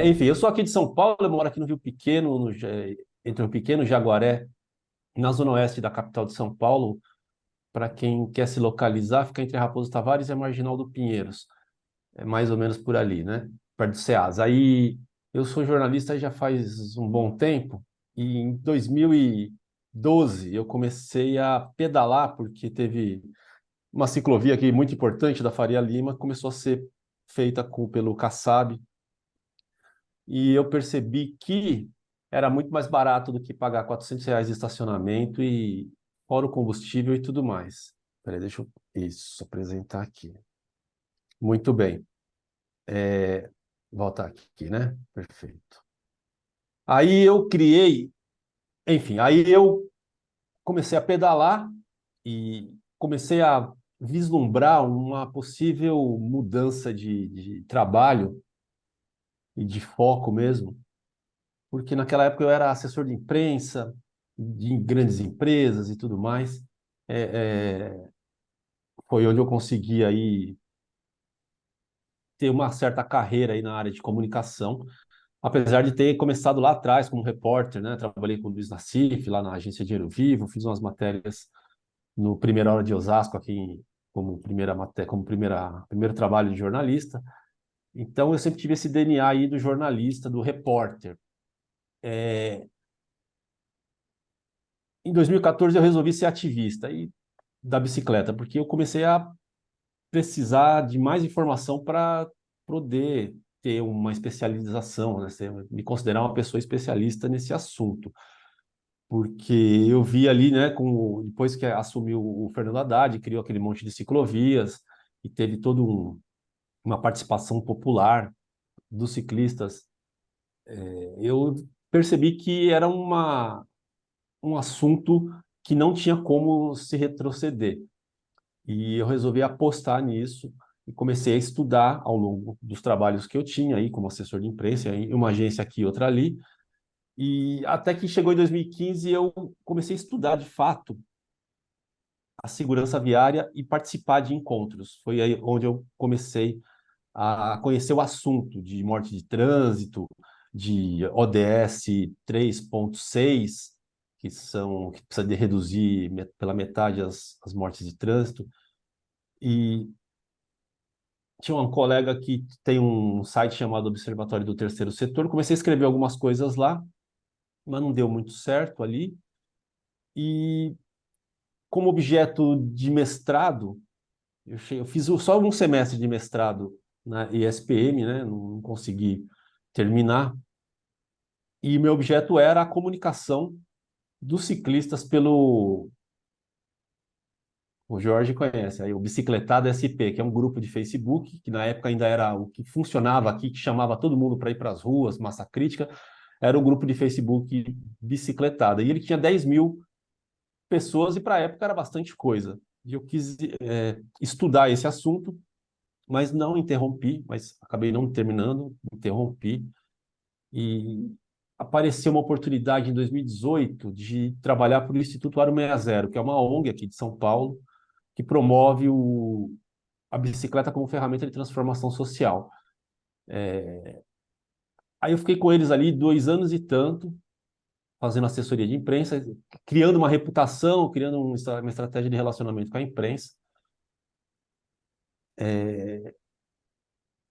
Enfim, eu sou aqui de São Paulo, eu moro aqui no Rio Pequeno, entre o Pequeno e Jaguaré, na zona oeste da capital de São Paulo. Para quem quer se localizar, fica entre Raposo Tavares e a Marginal do Pinheiros. É mais ou menos por ali, né? Perto do Ceasa. Aí eu sou jornalista já faz um bom tempo, e em 2012 eu comecei a pedalar, porque teve uma ciclovia aqui muito importante da Faria Lima, começou a ser feita pelo Kassab, e eu percebi que era muito mais barato do que pagar R$ 400 de estacionamento e fora o combustível e tudo mais. Peraí, deixa eu isso, apresentar aqui. Muito bem. Voltar aqui, né? Perfeito. Aí eu criei, enfim, aí eu comecei a pedalar e comecei a vislumbrar uma possível mudança de trabalho e de foco mesmo, porque naquela época eu era assessor de imprensa de grandes empresas e tudo mais. É, Foi onde eu consegui aí ter uma certa carreira aí na área de comunicação, apesar de ter começado lá atrás como repórter, né? Trabalhei com o Luiz Nassif lá na agência Dinheiro Vivo, fiz umas matérias no Primeira Hora de Osasco aqui como primeiro trabalho de jornalista. Então eu sempre tive esse DNA aí do jornalista, do repórter. Em 2014 eu resolvi ser ativista e da bicicleta, porque eu comecei a precisar de mais informação para poder ter uma especialização, né? Me considerar uma pessoa especialista nesse assunto. Porque eu vi ali, né, depois que assumiu o Fernando Haddad, criou aquele monte de ciclovias e teve uma participação popular dos ciclistas. Eu percebi que era um assunto que não tinha como se retroceder. E eu resolvi apostar nisso e comecei a estudar ao longo dos trabalhos que eu tinha aí como assessor de imprensa, em uma agência aqui, outra ali. E até que chegou em 2015 eu comecei a estudar de fato a segurança viária e participar de encontros. Foi aí onde eu comecei a conhecer o assunto de morte de trânsito, de ODS 3.6, que precisa de reduzir pela metade as mortes de trânsito. E tinha um colega que tem um site chamado Observatório do Terceiro Setor. Comecei a escrever algumas coisas lá, mas não deu muito certo ali. E como objeto de mestrado, eu fiz só um semestre de mestrado na ESPM, né? Não consegui terminar. E meu objeto era a comunicação dos ciclistas o Jorge conhece, aí o Bicicletada SP, que é um grupo de Facebook, que na época ainda era o que funcionava aqui, que chamava todo mundo para ir para as ruas, massa crítica, era o grupo de Facebook Bicicletada. E ele tinha 10.000 pessoas e para a época era bastante coisa. E eu quis estudar esse assunto, mas não interrompi, mas acabei não terminando, interrompi. E apareceu uma oportunidade em 2018 de trabalhar para o Instituto Aro 60, que é uma ONG aqui de São Paulo, que promove a bicicleta como ferramenta de transformação social. Aí eu fiquei com eles ali 2 anos e tanto, fazendo assessoria de imprensa, criando uma reputação, criando uma estratégia de relacionamento com a imprensa.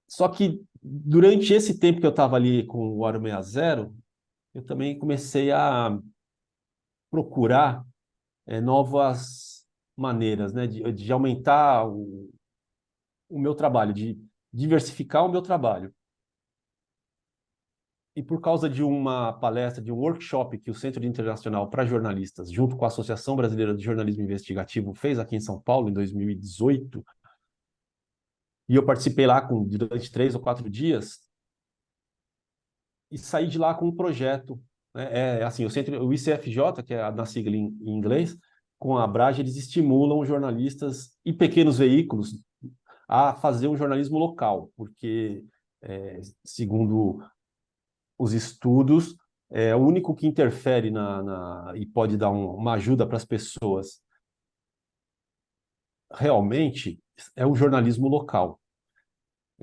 Só que durante esse tempo que eu estava ali com o Aro 60, eu também comecei a procurar novas maneiras, né, de aumentar o meu trabalho, de diversificar o meu trabalho. E por causa de uma palestra, de um workshop que o Centro Internacional para Jornalistas, junto com a Associação Brasileira de Jornalismo Investigativo, fez aqui em São Paulo em 2018, e eu participei lá durante 3 ou 4 dias, e saí de lá com um projeto. Né? Assim, o ICFJ, que é na sigla em inglês, com a Abrage, eles estimulam jornalistas e pequenos veículos a fazer um jornalismo local, porque, segundo os estudos, o único que interfere e pode dar uma ajuda para as pessoas realmente é o jornalismo local.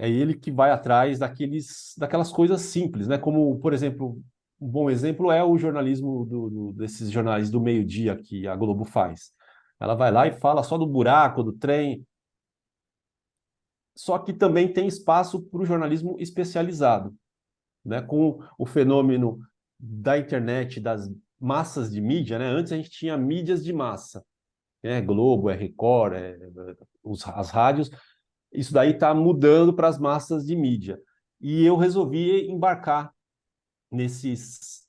É ele que vai atrás daquelas coisas simples, né? Como, por exemplo, um bom exemplo é o jornalismo desses jornais do meio-dia que a Globo faz. Ela vai lá e fala só do buraco, do trem, só que também tem espaço para o jornalismo especializado, né? Com o fenômeno da internet, das massas de mídia, né? Antes a gente tinha mídias de massa, né? Globo, Record, as rádios. Isso daí está mudando para as massas de mídia. E eu resolvi embarcar nesses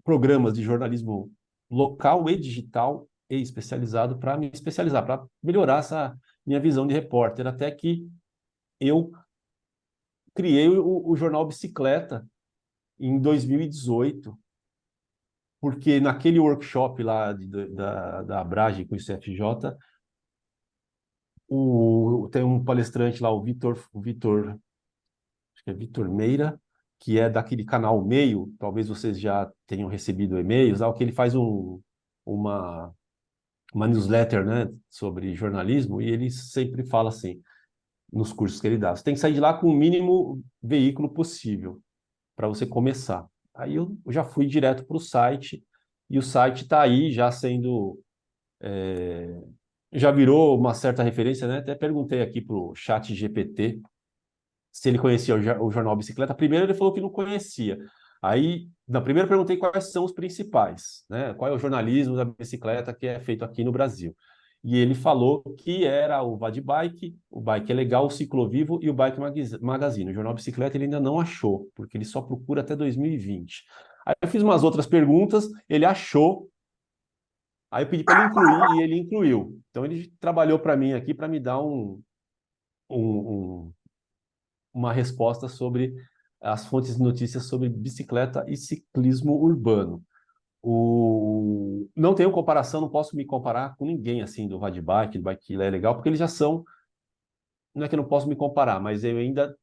programas de jornalismo local e digital e especializado para me especializar, para melhorar essa minha visão de repórter, até que eu criei o jornal Bicicleta em 2018, porque naquele workshop lá da Abrage com o CFJ, tem um palestrante lá, o Vitor, acho que é Vitor Meira, que é daquele canal Meio, talvez vocês já tenham recebido e-mails, que ele faz uma, uma newsletter, né, sobre jornalismo, e ele sempre fala assim, nos cursos que ele dá, você tem que sair de lá com o mínimo veículo possível para você começar. Aí eu já fui direto para o site, e o site está aí já sendo, já virou uma certa referência, né? Até perguntei aqui para o chat GPT se ele conhecia o jornal Bicicleta. Primeiro ele falou que não conhecia. Aí, na primeira perguntei quais são os principais, né? Qual é o jornalismo da bicicleta que é feito aqui no Brasil. E ele falou que era o Vadbike, o Bike é Legal, o Ciclovivo e o Bike Magazine. O jornal Bicicleta ele ainda não achou, porque ele só procura até 2020. Aí eu fiz umas outras perguntas, ele achou, aí eu pedi para ele incluir e ele incluiu. Então ele trabalhou para mim aqui para me dar um uma resposta sobre as fontes de notícias sobre bicicleta e ciclismo urbano. Não tenho comparação, não posso me comparar com ninguém assim do Radbike, do Bike é legal, porque eles já são. Não é que eu não posso me comparar, mas eu ainda.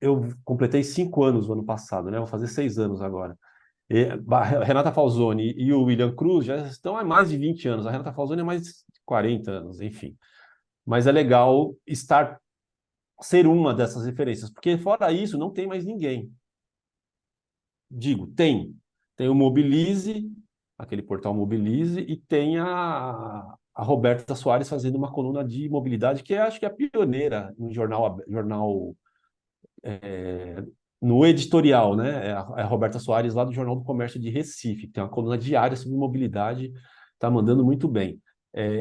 Eu completei 5 anos no ano passado, né? Vou fazer 6 anos agora. A Renata Falzoni e o William Cruz já estão há mais de 20 anos. A Renata Falzoni há mais de 40 anos, enfim. Mas é legal ser uma dessas referências, porque fora isso não tem mais ninguém. Digo, tem o Mobilize, aquele portal Mobilize, e tem a Roberta Soares fazendo uma coluna de mobilidade, que acho que é a pioneira no jornal no editorial, né? É a Roberta Soares lá do Jornal do Comércio de Recife, que tem uma coluna diária sobre mobilidade, está mandando muito bem.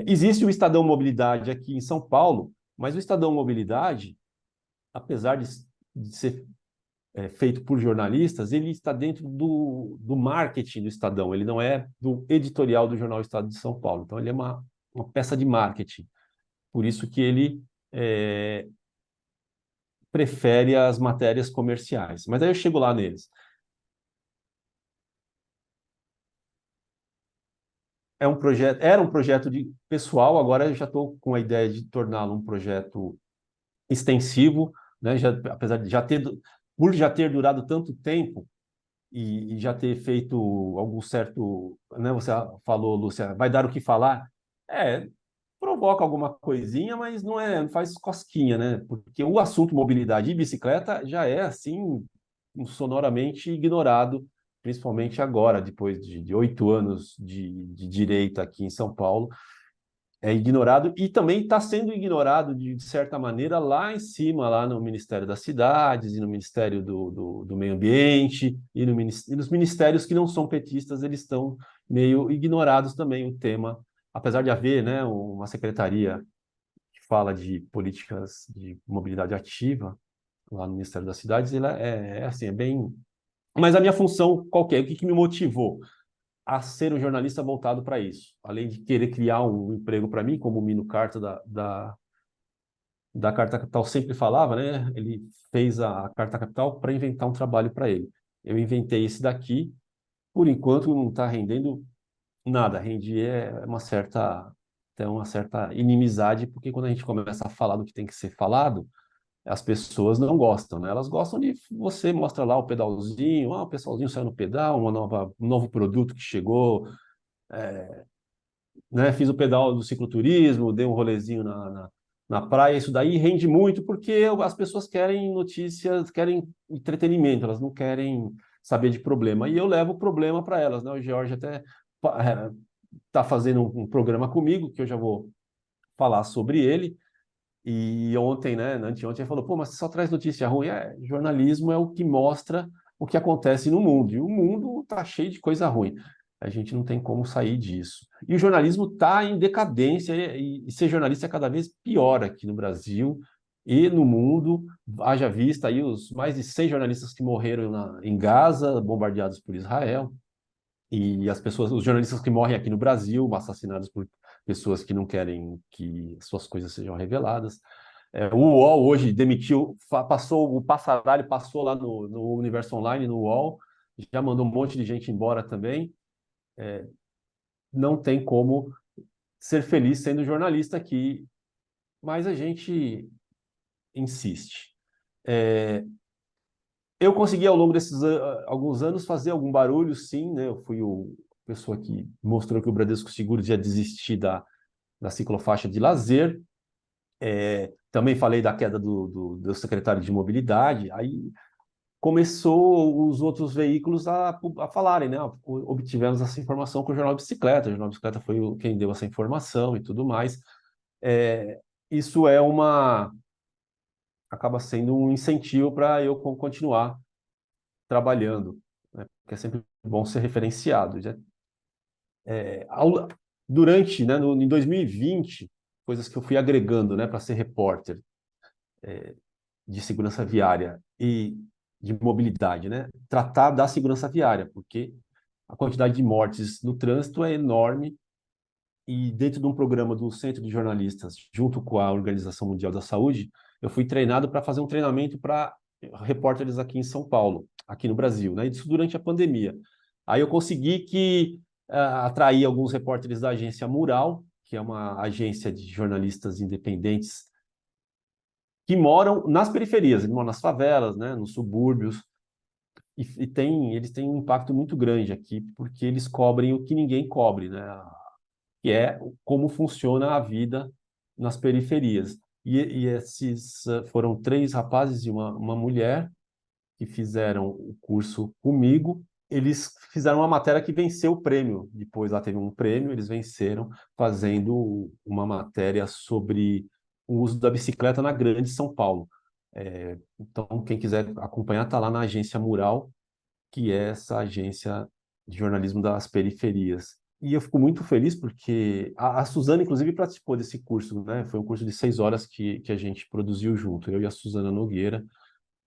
Existe o Estadão Mobilidade aqui em São Paulo, mas o Estadão Mobilidade, apesar de ser feito por jornalistas, ele está dentro do marketing do Estadão, ele não é do editorial do Jornal Estado de São Paulo. Então, ele é uma peça de marketing. Por isso que ele prefere as matérias comerciais. Mas aí eu chego lá neles. Era um projeto de pessoal, agora eu já estou com a ideia de torná-lo um projeto extensivo, né? Apesar de por já ter durado tanto tempo, e já ter feito algum certo, né? Você falou, Lúcia, vai dar o que falar? Provoca alguma coisinha, mas não faz cosquinha, né? Porque o assunto mobilidade e bicicleta já é assim sonoramente ignorado, principalmente agora, depois de 8 anos de direita aqui em São Paulo, é ignorado e também está sendo ignorado de certa maneira lá em cima, lá no Ministério das Cidades e no Ministério do Meio Ambiente e nos ministérios que não são petistas, eles estão meio ignorados também o tema, apesar de haver, né, uma secretaria que fala de políticas de mobilidade ativa lá no Ministério das Cidades, ela assim, é bem... Mas a minha função qual que é? O que me motivou a ser um jornalista voltado para isso, além de querer criar um emprego para mim, como o Mino Carta da Carta Capital sempre falava, né? Ele fez a Carta Capital para inventar um trabalho para ele. Eu inventei esse daqui, por enquanto não está rendendo nada, rende tem uma certa inimizade, porque quando a gente começa a falar do que tem que ser falado, as pessoas não gostam, né? Elas gostam de você mostra lá o pedalzinho, o pessoalzinho saiu no pedal, um novo produto que chegou, né? Fiz o pedal do cicloturismo, dei um rolezinho na praia, isso daí rende muito porque as pessoas querem notícias, querem entretenimento, elas não querem saber de problema. E eu levo o problema para elas, né? O George até está fazendo um programa comigo, que eu já vou falar sobre ele. E ontem, né, anteontem, ele falou, pô, mas você só traz notícia ruim. Jornalismo é o que mostra o que acontece no mundo. E o mundo está cheio de coisa ruim. A gente não tem como sair disso. E o jornalismo está em decadência, e ser jornalista é cada vez pior aqui no Brasil e no mundo. Haja vista aí os mais de 100 jornalistas que morreram em Gaza, bombardeados por Israel. E as pessoas, os jornalistas que morrem aqui no Brasil, assassinados por pessoas que não querem que suas coisas sejam reveladas. O UOL hoje demitiu, passou o Passaralho, passou lá no Universo Online, no UOL, já mandou um monte de gente embora também. Não tem como ser feliz sendo jornalista aqui, mas a gente insiste. Eu consegui, ao longo desses alguns anos, fazer algum barulho, sim, né? Eu fui a pessoa que mostrou que o Bradesco Seguros ia desistir da ciclofaixa de lazer. Também falei da queda do secretário de mobilidade. Aí começou os outros veículos a falarem, né? Obtivemos essa informação com o Jornal Bicicleta. O Jornal Bicicleta foi quem deu essa informação e tudo mais. Isso acaba sendo um incentivo para eu continuar trabalhando, né? Porque é sempre bom ser referenciado. Durante, né, em 2020, coisas que eu fui agregando, né, para ser repórter de segurança viária e de mobilidade, né, tratar da segurança viária, porque a quantidade de mortes no trânsito é enorme e dentro de um programa do Centro de Jornalistas, junto com a Organização Mundial da Saúde, eu fui treinado para fazer um treinamento para repórteres aqui em São Paulo, aqui no Brasil, né? Isso durante a pandemia. Aí eu consegui atrair alguns repórteres da agência Mural, que é uma agência de jornalistas independentes que moram nas periferias, eles moram nas favelas, né, nos subúrbios, eles têm um impacto muito grande aqui, porque eles cobrem o que ninguém cobre, né? Que é como funciona a vida nas periferias. E esses foram três rapazes e uma mulher que fizeram o curso comigo. Eles fizeram uma matéria que venceu o prêmio. Depois lá teve um prêmio, eles venceram fazendo uma matéria sobre o uso da bicicleta na Grande São Paulo. Então, quem quiser acompanhar, está lá na Agência Mural, que é essa agência de jornalismo das periferias. E eu fico muito feliz porque a Suzana, inclusive, participou desse curso, né? Foi um curso de 6 horas que a gente produziu junto, eu e a Suzana Nogueira.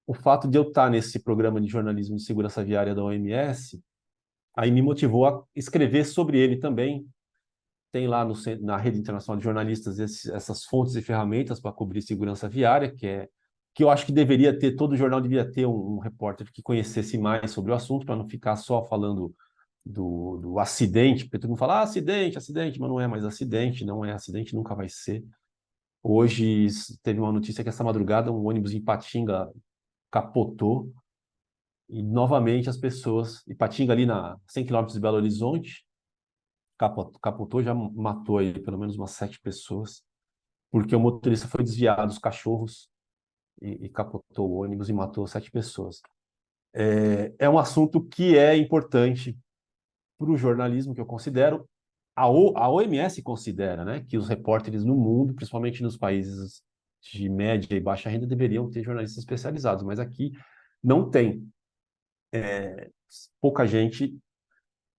O fato de eu estar nesse programa de jornalismo de segurança viária da OMS, aí me motivou a escrever sobre ele também. Tem lá na Rede Internacional de Jornalistas essas fontes e ferramentas para cobrir segurança viária, que eu acho que deveria ter, todo jornal deveria ter um repórter que conhecesse mais sobre o assunto, para não ficar só falando do acidente, porque todo mundo fala, acidente, acidente, mas não é mais acidente, não é acidente, nunca vai ser. Hoje teve uma notícia que essa madrugada um ônibus em Ipatinga capotou, e novamente as pessoas, Ipatinga ali na 100 quilômetros de Belo Horizonte, capotou, já matou aí pelo menos umas 7 pessoas, porque o motorista foi desviado dos cachorros e capotou o ônibus e matou 7 pessoas. É um assunto que é importante para o jornalismo, que eu considero. A OMS considera, né, que os repórteres no mundo, principalmente nos países de média e baixa renda, deveriam ter jornalistas especializados, mas aqui não tem. Pouca gente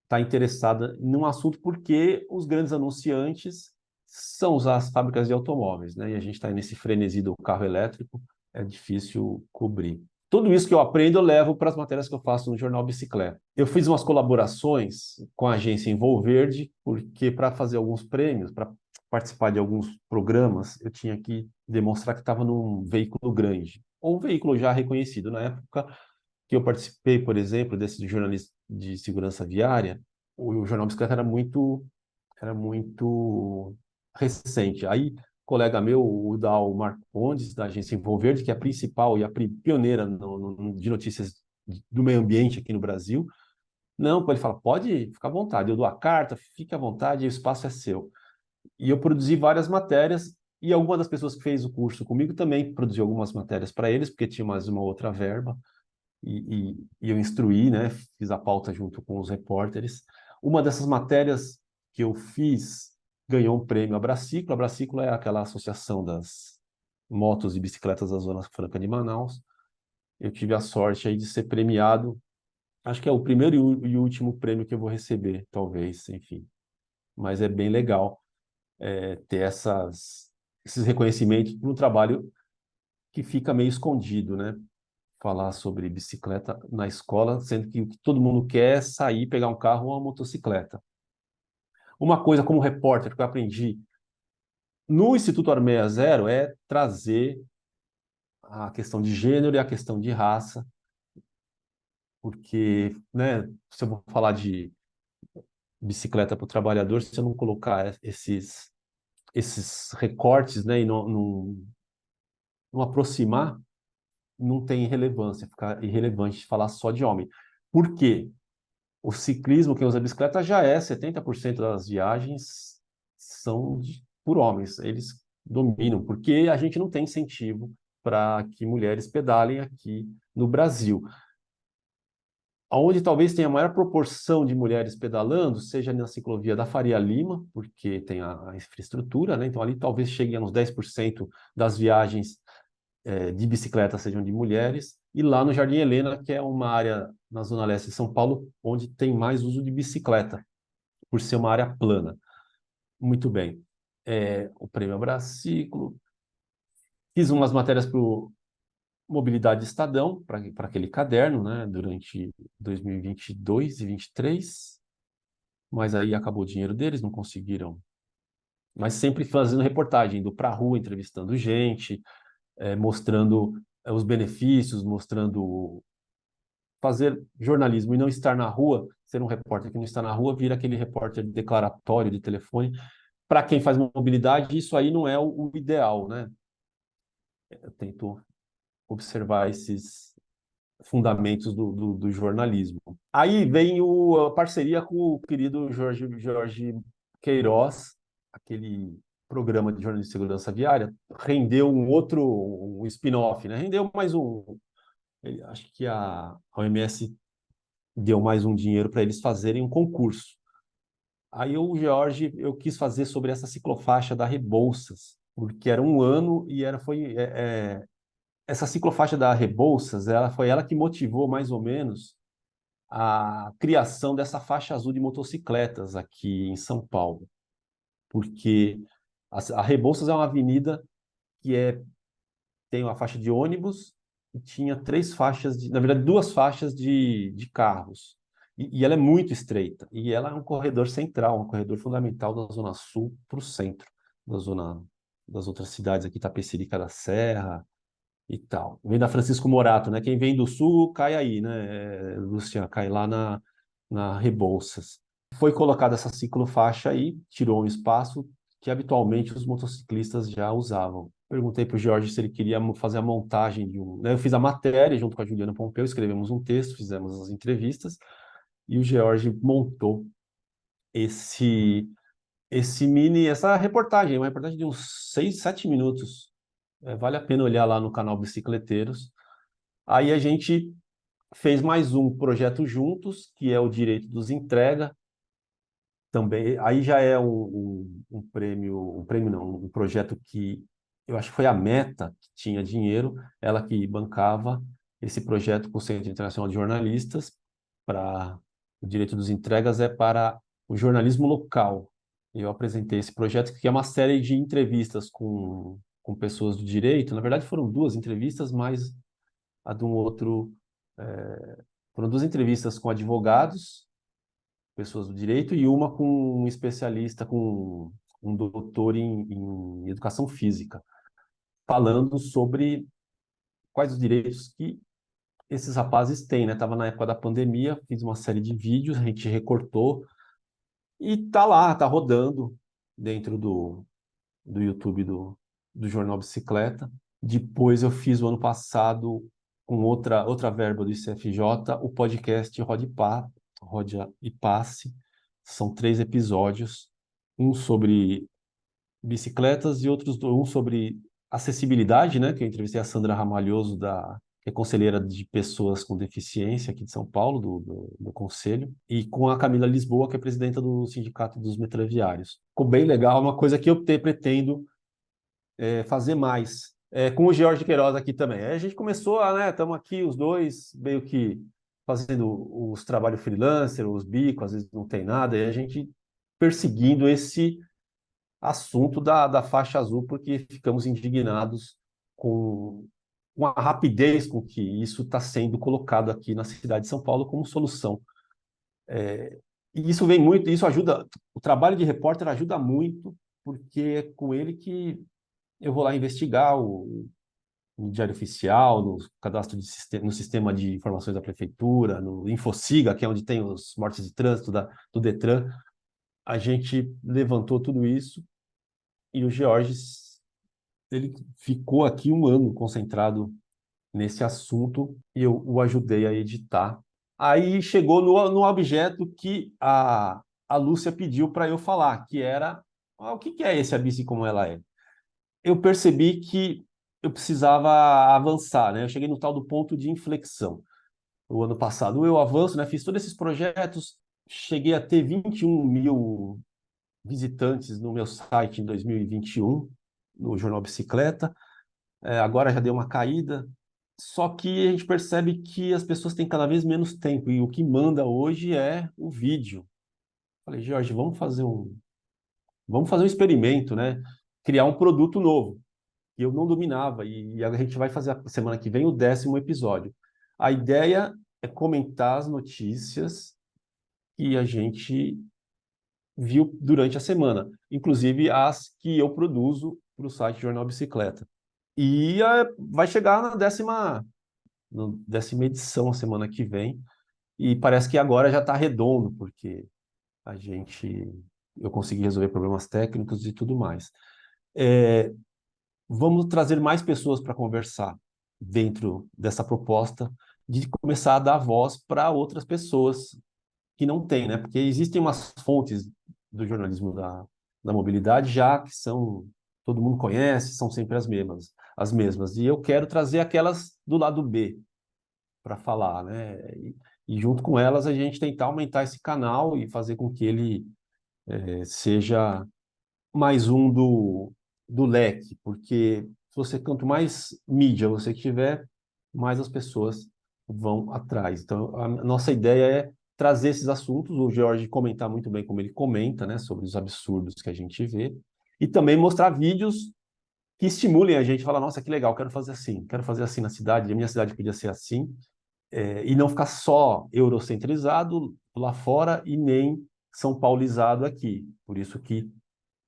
está interessada num assunto porque os grandes anunciantes são as fábricas de automóveis, né? E a gente está nesse frenesi do carro elétrico, é difícil cobrir. Tudo isso que eu aprendo eu levo para as matérias que eu faço no Jornal Bicicleta. Eu fiz umas colaborações com a agência Envolverde, porque para fazer alguns prêmios, para participar de alguns programas, eu tinha que demonstrar que estava num veículo grande, ou um veículo já reconhecido. Na época que eu participei, por exemplo, desse jornalista de segurança viária, o Jornal Bicicleta era muito recente. Aí, colega meu, o Dal Marcondes, da agência Envolverde, que é a principal e a pioneira de notícias do meio ambiente aqui no Brasil, não, ele fala, pode ficar à vontade, eu dou a carta, fique à vontade, o espaço é seu. E eu produzi várias matérias E alguma das pessoas que fez o curso comigo também produziu algumas matérias para eles, porque tinha mais uma outra verba, e eu instruí, né? Fiz a pauta junto com os repórteres. Uma dessas matérias que eu fiz ganhou um prêmio Abraciclo. A Abraciclo é aquela associação das motos e bicicletas da Zona Franca de Manaus. Eu tive a sorte aí de ser premiado. Acho que é o primeiro e último prêmio que eu vou receber, talvez, enfim. Mas é bem legal ter esses reconhecimentos para um trabalho que fica meio escondido, né? Falar sobre bicicleta na escola, sendo que o que todo mundo quer é sair, pegar um carro ou uma motocicleta. Uma coisa como repórter que eu aprendi no Instituto Armeia Zero é trazer a questão de gênero e a questão de raça, porque, né, se eu vou falar de bicicleta para o trabalhador, se eu não colocar esses recortes, né, e não aproximar, não tem relevância, fica irrelevante falar só de homem. Por quê? O ciclismo, quem usa bicicleta, já é 70% das viagens são por homens. Eles dominam, porque a gente não tem incentivo para que mulheres pedalem aqui no Brasil. Onde talvez tenha a maior proporção de mulheres pedalando seja na ciclovia da Faria Lima, porque tem a infraestrutura, né? Então ali talvez chegue a uns 10% das viagens de bicicleta sejam de mulheres, e lá no Jardim Helena, que é uma área na zona leste de São Paulo, onde tem mais uso de bicicleta, por ser uma área plana. Muito bem. O Prêmio Abraciclo. Fiz umas matérias para o Mobilidade Estadão, para aquele caderno, né, durante 2022 e 2023, mas aí acabou o dinheiro deles, não conseguiram. Mas sempre fazendo reportagem, indo para a rua, entrevistando gente, mostrando os benefícios, mostrando fazer jornalismo e não estar na rua, ser um repórter que não está na rua, vira aquele repórter declaratório de telefone. Para quem faz mobilidade, isso aí não é o ideal, né? Eu tento observar esses fundamentos do jornalismo. Aí vem a parceria com o querido Jorge Queiroz, aquele programa de jornalismo de segurança viária, rendeu um spin-off, né? Rendeu mais um. Acho que a OMS deu mais um dinheiro para eles fazerem um concurso. Aí o George, eu quis fazer sobre essa ciclofaixa da Rebouças, porque era um ano e essa ciclofaixa da Rebouças, foi ela que motivou mais ou menos a criação dessa faixa azul de motocicletas aqui em São Paulo, porque a Rebouças é uma avenida que tem uma faixa de ônibus e tinha três faixas, na verdade, duas faixas de carros. E ela é muito estreita. E ela é um corredor central, um corredor fundamental da Zona Sul para o centro, da zona das outras cidades aqui, Tapecerica da Serra e tal. Vem da Francisco Morato, né? Quem vem do sul cai aí, né? Luciano, cai lá na Rebouças. Foi colocada essa ciclofaixa aí, tirou um espaço que habitualmente os motociclistas já usavam. Perguntei para o Jorge se ele queria fazer a montagem de um. Né? Eu fiz a matéria junto com a Juliana Pompeu, escrevemos um texto, fizemos as entrevistas, e o George montou esse, essa reportagem, uma reportagem de uns 6, 7 minutos. Vale a pena olhar lá no canal Bicicleteiros. Aí a gente fez mais um projeto juntos, que é o Direito dos Entrega, também. Aí já é um prêmio não, um projeto que eu acho que foi a Meta que tinha dinheiro, ela que bancava esse projeto com o Centro Internacional de Jornalistas para o direito dos entregas é para o jornalismo local. Eu apresentei esse projeto que é uma série de entrevistas com pessoas do direito. Na verdade, foram duas entrevistas, mas a de um outro foram duas entrevistas com advogados, pessoas do direito, e uma com um especialista, com um doutor em educação física, falando sobre quais os direitos que esses rapazes têm, né? Estava na época da pandemia, fiz uma série de vídeos, a gente recortou e tá lá, tá rodando dentro do YouTube do Jornal Bicicleta. Depois eu fiz o ano passado, com outra verba do ICFJ, o podcast Rode e Passe. São 3 episódios, um sobre bicicletas e um sobre acessibilidade, né? Que eu entrevistei a Sandra Ramalhoso, que é conselheira de pessoas com deficiência aqui de São Paulo, do Conselho, e com a Camila Lisboa, que é presidenta do Sindicato dos Metroviários. Ficou bem legal, uma coisa que eu pretendo fazer mais. Com o George Queiroz aqui também. Aí a gente começou né? Estamos aqui os dois, meio que fazendo os trabalhos freelancer, os bicos, às vezes não tem nada, e a gente perseguindo esse assunto da faixa azul, porque ficamos indignados com a rapidez com que isso está sendo colocado aqui na cidade de São Paulo como solução. E isso vem muito, isso ajuda, o trabalho de repórter ajuda muito, porque é com ele que eu vou lá investigar no Diário Oficial, no cadastro no sistema de informações da prefeitura, no Infociga, que é onde tem os mortes de trânsito do Detran. A gente levantou tudo isso e o Georges ele ficou aqui um ano concentrado nesse assunto e eu o ajudei a editar. Aí chegou no objeto que a Lúcia pediu para eu falar, que era o que é esse A Bici Como Ela É? Eu percebi que eu precisava avançar, né? Eu cheguei no tal do ponto de inflexão. O ano passado eu avanço, né? Fiz todos esses projetos, cheguei a ter 21 mil visitantes no meu site em 2021, no Jornal Bicicleta. Agora já deu uma caída. Só que a gente percebe que as pessoas têm cada vez menos tempo e o que manda hoje é o vídeo. Falei, Jorge, vamos fazer um experimento, né? Criar um produto novo que eu não dominava e a gente vai fazer a semana que vem o 10º episódio. A ideia é comentar as notícias que a gente viu durante a semana, inclusive as que eu produzo para o site Jornal Bicicleta. E vai chegar na décima edição a semana que vem, e parece que agora já está redondo, porque a gente eu consegui resolver problemas técnicos e tudo mais. Vamos trazer mais pessoas para conversar dentro dessa proposta de começar a dar voz para outras pessoas que não têm, né? Porque existem umas fontes do jornalismo da mobilidade já que todo mundo conhece, são sempre as mesmas. E eu quero trazer aquelas do lado B para falar, né? E junto com elas a gente tentar aumentar esse canal e fazer com que ele seja mais um do leque, porque se você quanto mais mídia você tiver, mais as pessoas vão atrás. Então, a nossa ideia é trazer esses assuntos, o George comentar muito bem como ele comenta, né, sobre os absurdos que a gente vê, e também mostrar vídeos que estimulem a gente a falar, nossa, que legal, quero fazer assim na cidade, a minha cidade podia ser assim, e não ficar só eurocentrizado lá fora e nem são paulizado aqui. Por isso que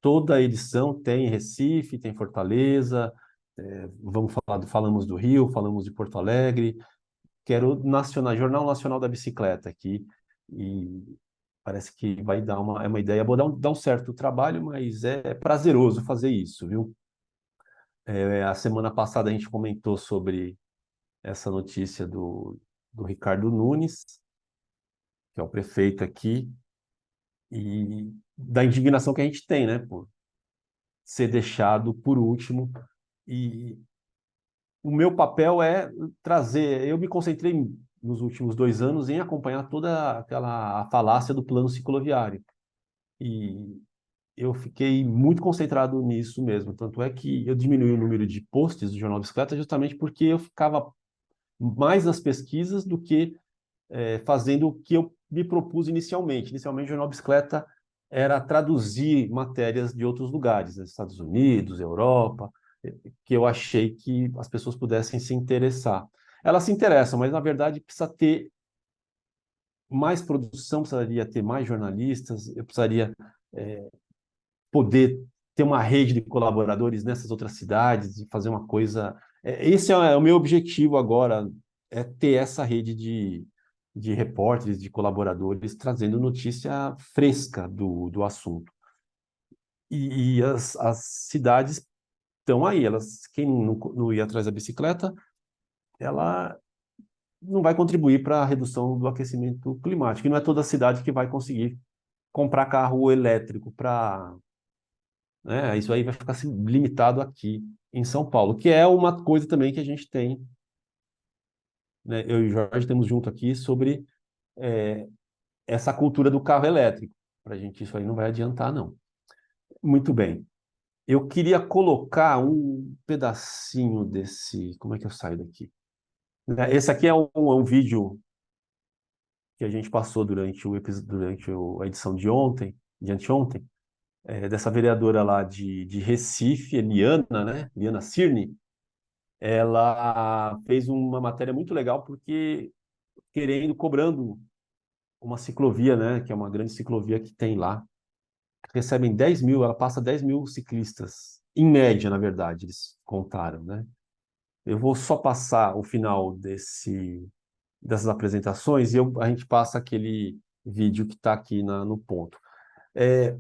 toda edição tem Recife, tem Fortaleza, falamos do Rio, falamos de Porto Alegre, quero Jornal Nacional da Bicicleta aqui, e parece que vai é uma ideia boa, dá um certo trabalho, mas é prazeroso fazer isso, viu? A semana passada a gente comentou sobre essa notícia do Ricardo Nunes, que é o prefeito aqui, e da indignação que a gente tem, né, por ser deixado por último. E o meu papel é trazer. Eu me concentrei nos últimos 2 anos em acompanhar toda aquela a falácia do plano cicloviário. E eu fiquei muito concentrado nisso mesmo. Tanto é que eu diminui o número de posts do Jornal Bicicleta justamente porque eu ficava mais nas pesquisas do que fazendo o que eu me propus inicialmente. Inicialmente, o Jornal Bicicleta era traduzir matérias de outros lugares, né, Estados Unidos, Europa, que eu achei que as pessoas pudessem se interessar. Elas se interessam, mas na verdade precisa ter mais produção, precisaria ter mais jornalistas, eu precisaria poder ter uma rede de colaboradores nessas outras cidades e fazer uma coisa. Esse é o meu objetivo agora, é ter essa rede de repórteres, de colaboradores, trazendo notícia fresca do assunto. E as cidades estão aí, quem não ir atrás da bicicleta, ela não vai contribuir para a redução do aquecimento climático. E não é toda cidade que vai conseguir comprar carro elétrico né? Isso aí vai ficar assim, limitado aqui em São Paulo, que é uma coisa também que a gente tem, né? Eu e o Jorge temos junto aqui sobre essa cultura do carro elétrico. Para a gente isso aí não vai adiantar, não. Muito bem. Eu queria colocar um pedacinho desse. Como é que eu saio daqui? Né, esse aqui é um vídeo que a gente passou a edição de ontem, de anteontem, dessa vereadora lá de Recife, Eliana, né? Eliana Cirne. Ela fez uma matéria muito legal porque cobrando uma ciclovia, né? Que é uma grande ciclovia que tem lá. Recebem 10 mil, ela passa 10 mil ciclistas, em média, na verdade, eles contaram, né? Eu vou só passar o final dessas apresentações e a gente passa aquele vídeo que está aqui no ponto. É,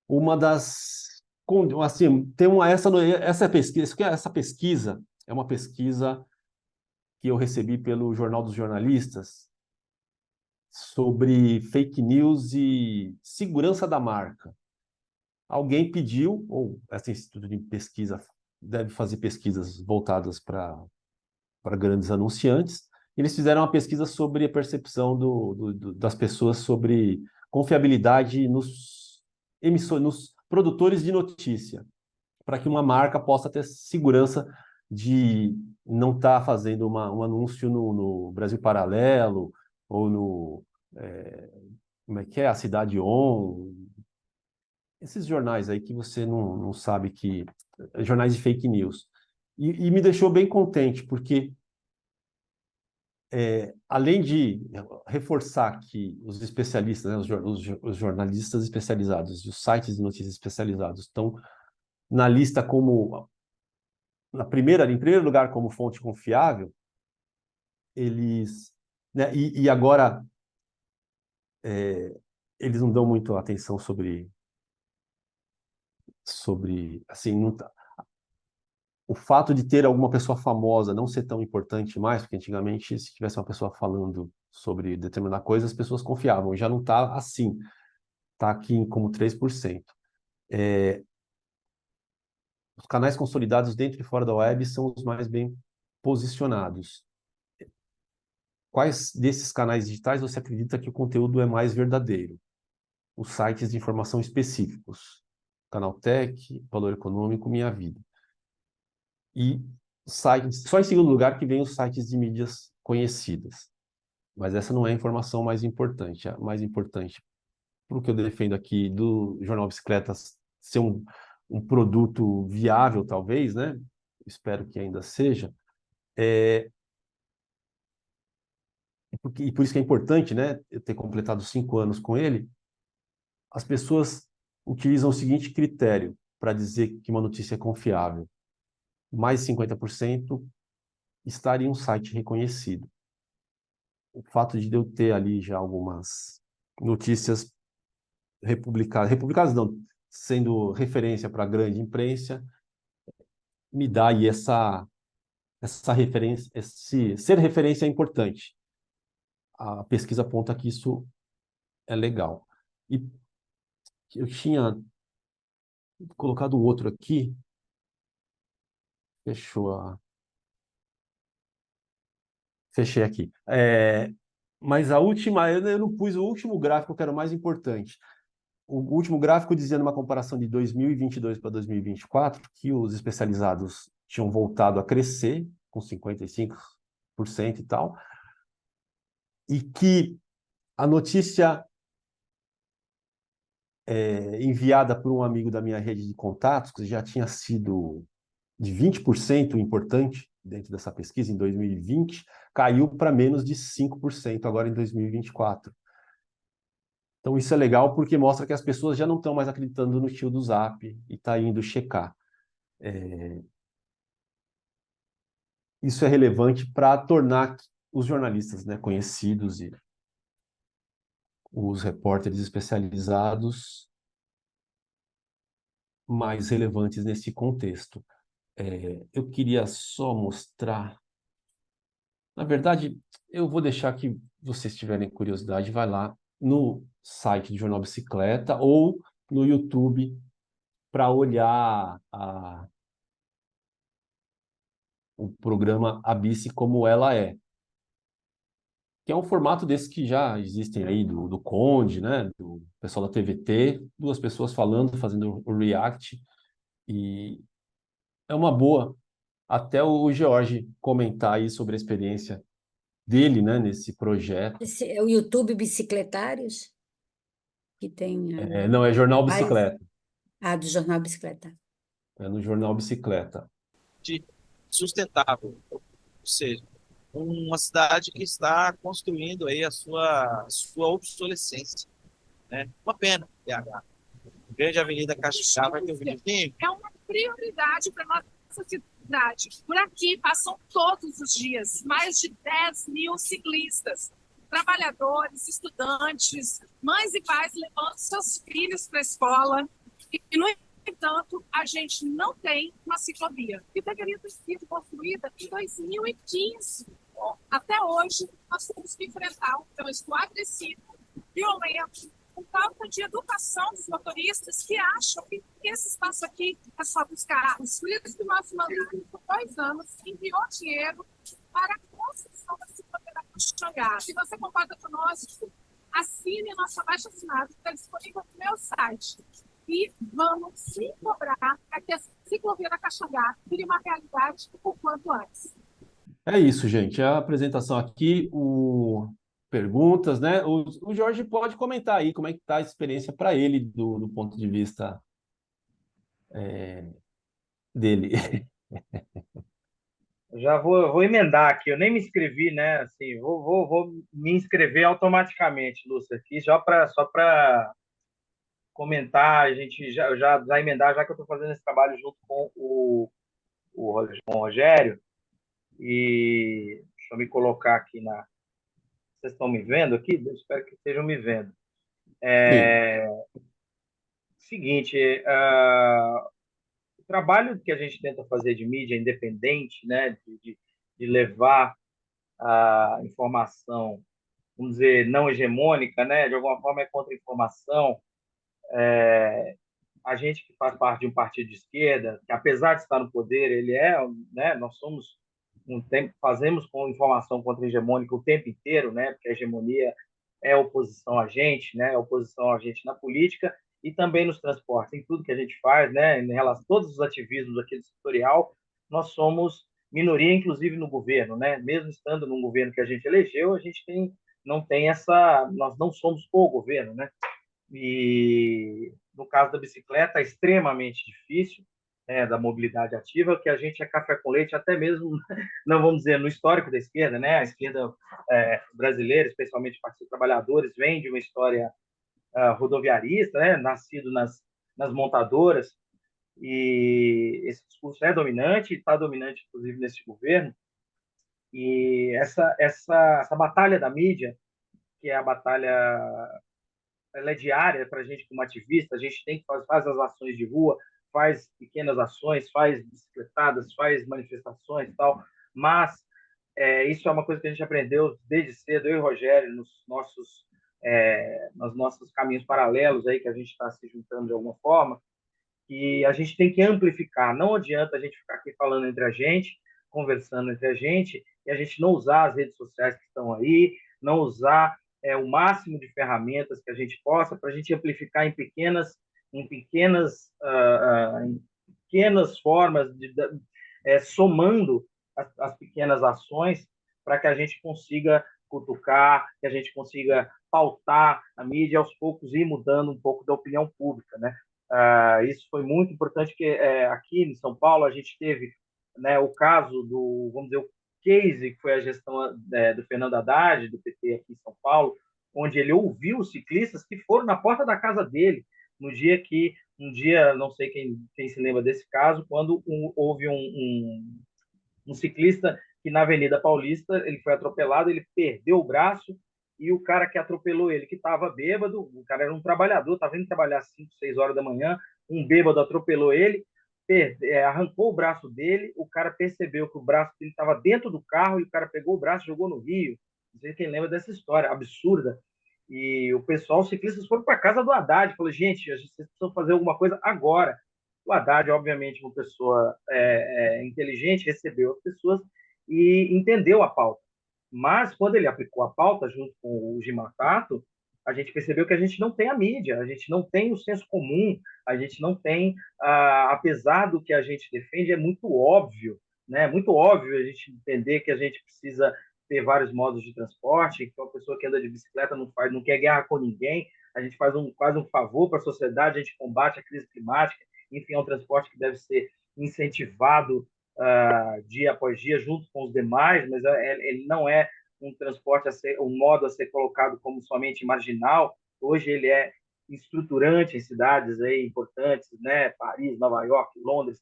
uma das... Assim, tem essa pesquisa, essa pesquisa é uma pesquisa que eu recebi pelo Jornal dos Jornalistas sobre fake news e segurança da marca. Alguém pediu, ou esse instituto de pesquisa deve fazer pesquisas voltadas para grandes anunciantes. Eles fizeram uma pesquisa sobre a percepção das pessoas sobre confiabilidade nos produtores de notícia, para que uma marca possa ter segurança de não estar fazendo um anúncio no Brasil Paralelo ou no como é que é? A Cidade On, esses jornais aí que você não sabe que jornais de fake news. E me deixou bem contente, porque além de reforçar que os especialistas, né, os jornalistas especializados e os sites de notícias especializados estão na lista como, em primeiro lugar como fonte confiável, eles, né, e agora eles não dão muito atenção sobre assim, não, o fato de ter alguma pessoa famosa não ser tão importante mais, porque antigamente, se tivesse uma pessoa falando sobre determinada coisa, as pessoas confiavam. Já não está assim. Está aqui como 3%. Os canais consolidados dentro e fora da web são os mais bem posicionados. Quais desses canais digitais você acredita que o conteúdo é mais verdadeiro? Os sites de informação específicos. Canaltech, Valor Econômico, Minha Vida. E sites, só em segundo lugar que vem os sites de mídias conhecidas. Mas essa não é a informação mais importante. A mais importante, para o que eu defendo aqui do Jornal Bicicletas ser um produto viável, talvez, né? Espero que ainda seja. E por isso que é importante, né? Eu ter completado 5 anos com ele. As pessoas utilizam o seguinte critério para dizer que uma notícia é confiável. Mais de 50% estar em um site reconhecido. O fato de eu ter ali já algumas notícias republicadas não, sendo referência para a grande imprensa, me dá aí essa referência, ser referência é importante. A pesquisa aponta que isso é legal. E eu tinha colocado outro aqui, fechou fechei aqui. Mas a última, eu não pus o último gráfico, que era o mais importante. O último gráfico dizia, numa comparação de 2022 para 2024, que os especializados tinham voltado a crescer, com 55% e tal, e que a notícia enviada por um amigo da minha rede de contatos, que já tinha sido de 20% importante dentro dessa pesquisa em 2020, caiu para menos de 5% agora em 2024. Então isso é legal porque mostra que as pessoas já não estão mais acreditando no tio do Zap e está indo checar. Isso é relevante para tornar os jornalistas, né, conhecidos e os repórteres especializados mais relevantes nesse contexto. Eu queria só mostrar. Na verdade, eu vou deixar que vocês tiverem curiosidade, vai lá no site do Jornal Bicicleta ou no YouTube para olhar o programa A Bici como ela é, que é um formato desse que já existem aí, do Conde, né? Do pessoal da TVT, duas pessoas falando, fazendo o react, e é uma boa. Até o George comentar aí sobre a experiência dele, né, nesse projeto. Esse é o YouTube Bicicletários, que tem Não, é Jornal vários. Bicicleta, Do Jornal Bicicleta. é no Jornal Bicicleta. de sustentável, ou seja, uma cidade que está construindo aí a sua obsolescência, né? Uma pena, BH. Grande Avenida Caxixá vai ter um videozinho. É uma prioridade para a nossa cidade. Por aqui passam todos os dias mais de 10 mil ciclistas, trabalhadores, estudantes, mães e pais levando seus filhos para a escola. No entanto, a gente não tem uma ciclovia, que deveria ter sido construída em 2015. Até hoje, nós temos que enfrentar um trânsito agressivo, violento, por falta de educação dos motoristas que acham que esse espaço aqui é só dos carros. Por isso que nós mandamos, por 2 anos, enviou dinheiro para a construção da ciclovia da Caxangá. Se você concorda conosco, assine nosso abaixo-assinado, que está disponível no meu site. E vamos sim cobrar para que a ciclovia da Caxangá vire uma realidade o quanto antes. É isso, gente. A apresentação aqui, perguntas, né? O Jorge pode comentar aí como é que está a experiência para ele do ponto de vista dele. Já vou emendar aqui, eu nem me inscrevi, né? Assim, vou me inscrever automaticamente, Lúcia, aqui, só para comentar, a gente já emendar, já que eu estou fazendo esse trabalho junto com com o Rogério, e deixa eu me colocar aqui na. Vocês estão me vendo aqui? Eu espero que estejam me vendo. Sim, Seguinte, o trabalho que a gente tenta fazer de mídia independente, né, de levar a informação, vamos dizer, não hegemônica, né, de alguma forma é contra-informação. A gente que faz parte de um partido de esquerda, que apesar de estar no poder, ele é, né, nós somos fazemos com informação contra-hegemônica o tempo inteiro, né, porque a hegemonia é oposição a gente, né, é oposição a gente na política e também nos transportes, em tudo que a gente faz, né, em relação a todos os ativismos aqui do setorial, nós somos minoria, inclusive no governo, né, mesmo estando num governo que a gente elegeu, a gente não tem essa, nós não somos o governo, né, e no caso da bicicleta é extremamente difícil, né, da mobilidade ativa, que a gente é café com leite, até mesmo, não vamos dizer, no histórico da esquerda, né? A esquerda brasileira, especialmente o Partido dos Trabalhadores, vem de uma história rodoviarista, né? Nascido nas montadoras, e esse discurso é dominante, está dominante, inclusive, nesse governo, e essa batalha da mídia, que é a batalha, ela é diária para a gente como ativista, a gente tem que faz as ações de rua, faz pequenas ações, faz bicicletadas, faz manifestações e tal, mas isso é uma coisa que a gente aprendeu desde cedo, eu e o Rogério, nos nossos caminhos paralelos aí que a gente está se juntando de alguma forma, que a gente tem que amplificar. Não adianta a gente ficar aqui falando entre a gente, conversando entre a gente, e a gente não usar as redes sociais que estão aí, não usar o máximo de ferramentas que a gente possa para a gente amplificar em pequenas formas, somando as pequenas ações para que a gente consiga cutucar, que a gente consiga pautar a mídia aos poucos e ir mudando um pouco da opinião pública, né? Isso foi muito importante, porque aqui em São Paulo a gente teve, né, o caso vamos dizer, o case que foi a gestão do Fernando Haddad, do PT aqui em São Paulo, onde ele ouviu os ciclistas que foram na porta da casa dele, um dia, não sei quem se lembra desse caso, quando houve um ciclista que na Avenida Paulista ele foi atropelado, ele perdeu o braço e o cara que atropelou ele, que estava bêbado, o cara era um trabalhador, estava indo trabalhar às 5, 6 horas da manhã, um bêbado atropelou ele, arrancou o braço dele, o cara percebeu que o braço dele estava dentro do carro e o cara pegou o braço e jogou no rio. Não sei quem lembra dessa história absurda. E o pessoal, os ciclistas foram para casa do Haddad, falou, gente, vocês precisam fazer alguma coisa agora. O Haddad, obviamente, uma pessoa inteligente, recebeu as pessoas e entendeu a pauta. Mas, quando ele aplicou a pauta, junto com o Gilmar Tato, a gente percebeu que a gente não tem a mídia, a gente não tem o senso comum, a gente não tem, apesar do que a gente defende, é muito óbvio, né? Muito óbvio a gente entender que a gente precisa ter vários modos de transporte, que uma pessoa que anda de bicicleta não quer guerra com ninguém, a gente faz quase um favor para a sociedade, a gente combate a crise climática, enfim, é um transporte que deve ser incentivado dia após dia junto com os demais, mas ele não é um transporte um modo a ser colocado como somente marginal. Hoje ele é estruturante em cidades aí importantes, né? Paris, Nova York, Londres.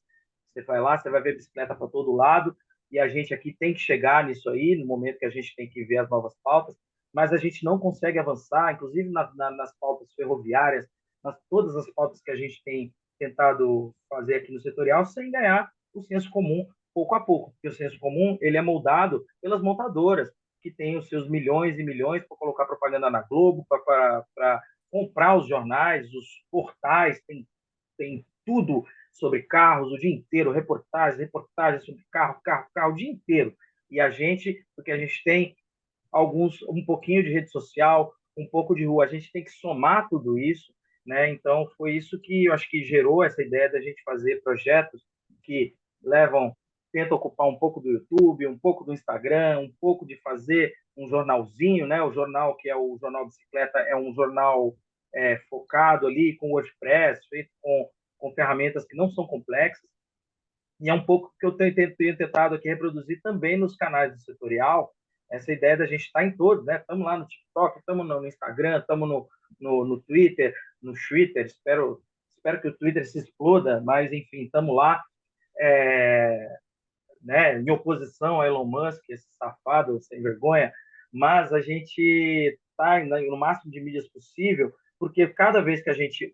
Você vai lá, você vai ver bicicleta para todo lado, e a gente aqui tem que chegar nisso aí, no momento que a gente tem que ver as novas pautas, mas a gente não consegue avançar, inclusive nas pautas ferroviárias, todas as pautas que a gente tem tentado fazer aqui no setorial, sem ganhar o senso comum pouco a pouco, porque o senso comum ele é moldado pelas montadoras, que têm os seus milhões e milhões para colocar propaganda na Globo, para comprar os jornais, os portais, tem tudo sobre carros o dia inteiro, reportagens sobre carro o dia inteiro. E a gente, porque a gente tem um pouquinho de rede social, um pouco de rua, a gente tem que somar tudo isso, né? Então foi isso que eu acho que gerou essa ideia da gente fazer projetos que tentam ocupar um pouco do YouTube, um pouco do Instagram, um pouco de fazer um jornalzinho, né? O jornal que é o Jornal Bicicleta é um jornal focado ali com WordPress, feito com ferramentas que não são complexas, e é um pouco que eu tenho tentado aqui reproduzir também nos canais do setorial, essa ideia da gente estar em todos, né? Estamos lá no TikTok, estamos no Instagram, estamos no Twitter, espero que o Twitter se exploda, mas, enfim, estamos lá, né, em oposição a Elon Musk, esse safado, sem vergonha, mas a gente está no máximo de mídias possível, porque cada vez que a gente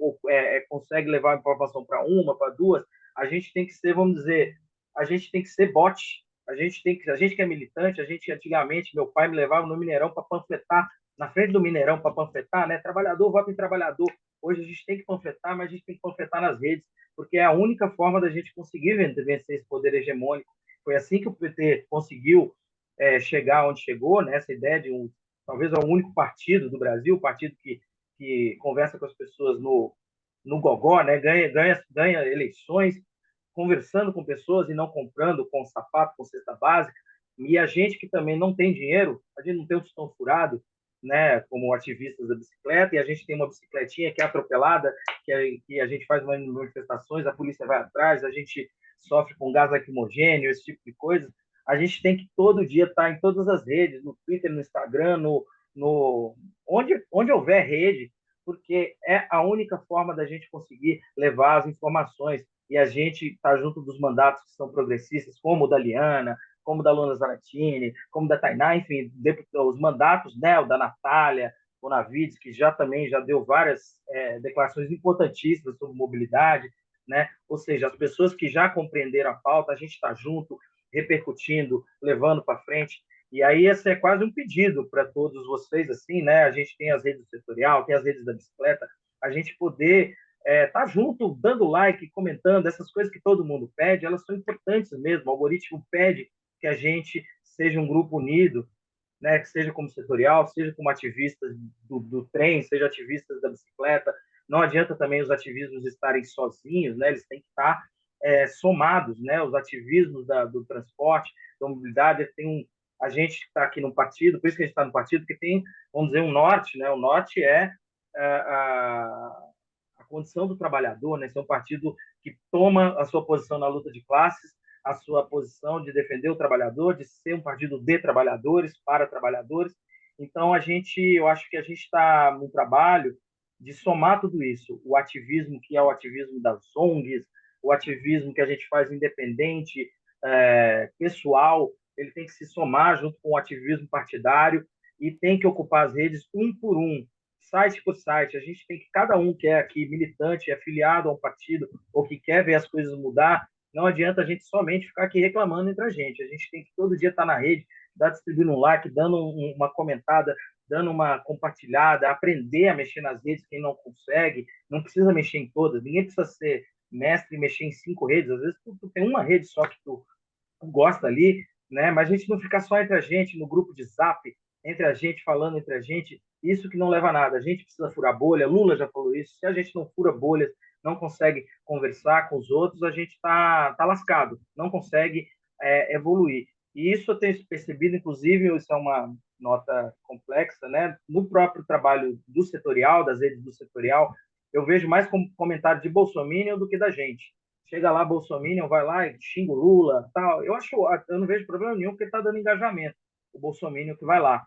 consegue levar a informação para uma, para duas, a gente tem que ser, vamos dizer, a gente tem que ser bot. A gente que é militante, antigamente, meu pai me levava no Mineirão para panfletar, na frente do Mineirão para panfletar, né? Trabalhador, vota em trabalhador. Hoje a gente tem que panfletar, mas a gente tem que panfletar nas redes, porque é a única forma da gente conseguir vencer esse poder hegemônico. Foi assim que o PT conseguiu chegar onde chegou, né? Essa ideia de talvez é o único partido do Brasil, o partido que conversa com as pessoas no gogó, né? Ganha eleições conversando com pessoas e não comprando com sapato, com cesta básica. E a gente que também não tem dinheiro, a gente não tem o tostão furado, né, como ativistas da bicicleta, e a gente tem uma bicicletinha que é atropelada, que a gente faz manifestações, a polícia vai atrás, a gente sofre com gás lacrimogêneo, esse tipo de coisa. A gente tem que todo dia estar em todas as redes, no Twitter, no Instagram, onde houver rede, porque é a única forma da gente conseguir levar as informações. E a gente está junto dos mandatos que são progressistas, como o da Liana, como o da Luna Zaratini, como o da Tainá, enfim, os mandatos, né, o da Natália, o Navides, que já deu várias declarações importantíssimas sobre mobilidade, né? Ou seja, as pessoas que já compreenderam a pauta, a gente está junto, repercutindo, levando para frente. E aí esse é quase um pedido para todos vocês, assim, né? A gente tem as redes do setorial, tem as redes da bicicleta, a gente poder tá junto, dando like, comentando, essas coisas que todo mundo pede, elas são importantes mesmo. O algoritmo pede que a gente seja um grupo unido, né, que seja como setorial, seja como ativistas do trem, seja ativistas da bicicleta. Não adianta também os ativismos estarem sozinhos, né, eles têm que estar somados, né, os ativismos do transporte, da mobilidade. A gente está aqui no partido, por isso que a gente está no partido, porque tem, vamos dizer, um norte, né, o norte é a condição do trabalhador, né? Esse é um partido que toma a sua posição na luta de classes, a sua posição de defender o trabalhador, de ser um partido de trabalhadores, para trabalhadores. Então, eu acho que a gente está no trabalho de somar tudo isso, o ativismo que é o ativismo das ONGs, o ativismo que a gente faz independente, pessoal, ele tem que se somar junto com o ativismo partidário e tem que ocupar as redes um por um, site por site. A gente tem que, cada um que é aqui militante, é afiliado a um partido ou que quer ver as coisas mudar, não adianta a gente somente ficar aqui reclamando entre a gente tem que todo dia estar na rede, distribuindo um like, dando uma comentada, dando uma compartilhada, aprender a mexer nas redes, quem não consegue, não precisa mexer em todas, ninguém precisa ser mestre em mexer em 5 redes, às vezes tu tem uma rede só que tu gosta ali, né? Mas a gente não ficar só entre a gente, no grupo de Zap, entre a gente, falando entre a gente, isso que não leva a nada. A gente precisa furar bolha, Lula já falou isso, se a gente não fura bolhas, não consegue conversar com os outros, a gente tá lascado, não consegue evoluir. E isso eu tenho percebido, inclusive, isso é uma nota complexa, né? No próprio trabalho do setorial, das redes do setorial, eu vejo mais como comentário de bolsominion do que da gente. Chega lá, bolsominion, vai lá e xinga o Lula, tal. Eu não vejo problema nenhum porque está dando engajamento. O bolsominion que vai lá.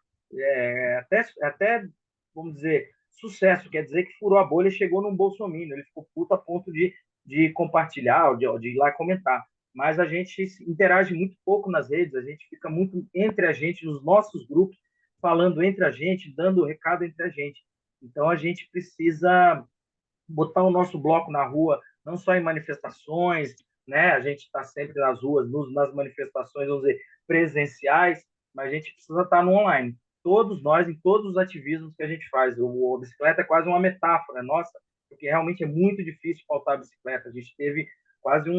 Até, vamos dizer, sucesso, quer dizer que furou a bolha e chegou num bolsominion. Ele ficou puto a ponto de compartilhar, de ir lá e comentar. Mas a gente interage muito pouco nas redes, a gente fica muito entre a gente, nos nossos grupos, falando entre a gente, dando recado entre a gente. Então a gente precisa botar o nosso bloco na rua, não só em manifestações, né? A gente está sempre nas ruas, nas manifestações, vamos dizer, presenciais, mas a gente precisa estar no online. Todos nós, em todos os ativismos que a gente faz. A bicicleta é quase uma metáfora nossa, porque realmente é muito difícil faltar a bicicleta. A gente teve quase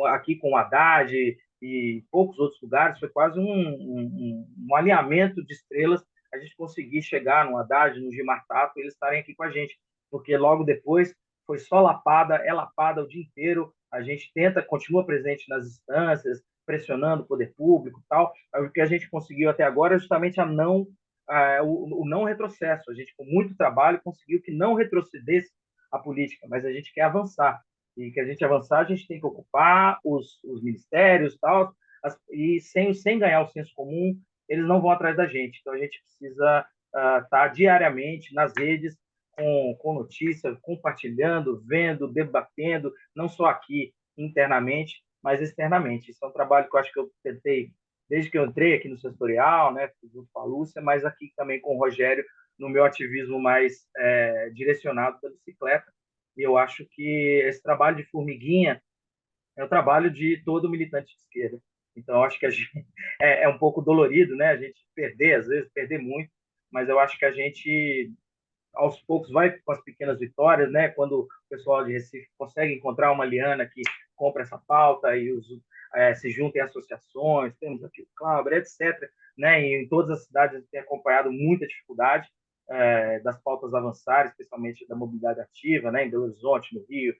aqui com o Haddad e poucos outros lugares, foi quase um alinhamento de estrelas a gente conseguir chegar no Haddad, no Gilmar Tato, e eles estarem aqui com a gente, porque logo depois foi só lapada, é lapada o dia inteiro, a gente continua presente nas instâncias, pressionando o poder público e tal. O que a gente conseguiu até agora é justamente o não retrocesso. A gente, com muito trabalho, conseguiu que não retrocedesse a política, mas a gente quer avançar. E que a gente avançar, a gente tem que ocupar os ministérios tal, e sem ganhar o senso comum, eles não vão atrás da gente. Então, a gente precisa estar diariamente nas redes, com notícia, compartilhando, vendo, debatendo, não só aqui internamente, mas externamente. Isso é um trabalho que eu acho que eu tentei, desde que eu entrei aqui no setorial, né, junto com a Lúcia, mas aqui também com o Rogério, no meu ativismo mais direcionado pela bicicleta. E eu acho que esse trabalho de formiguinha é o trabalho de todo militante de esquerda. Então, eu acho que a gente é um pouco dolorido, né? A gente às vezes, perder muito, mas eu acho que a gente aos poucos vai com as pequenas vitórias, né? Quando o pessoal de Recife consegue encontrar uma liana que compra essa pauta e se junta em associações, temos aqui o Cláudio, etc. Né? E em todas as cidades a gente tem acompanhado muita dificuldade das pautas avançarem, especialmente da mobilidade ativa, né? Em Belo Horizonte, no Rio,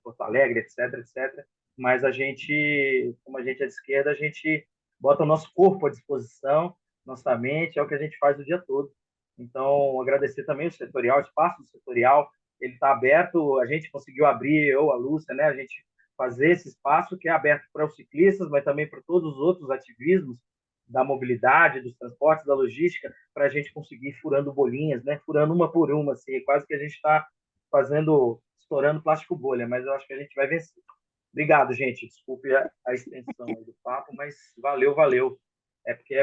Porto Alegre, etc., etc. Mas a gente, como a gente é de esquerda, a gente bota o nosso corpo à disposição, nossa mente, é o que a gente faz o dia todo. Então, agradecer também o setorial, o espaço do setorial, ele está aberto, a gente conseguiu abrir, eu, a Lúcia, né, a gente fazer esse espaço que é aberto para os ciclistas, mas também para todos os outros ativismos da mobilidade, dos transportes, da logística, para a gente conseguir furando bolinhas, né, furando uma por uma, assim, quase que a gente está estourando plástico bolha, mas eu acho que a gente vai vencer. Obrigado, gente, desculpe a extensão do papo, mas valeu, valeu. Porque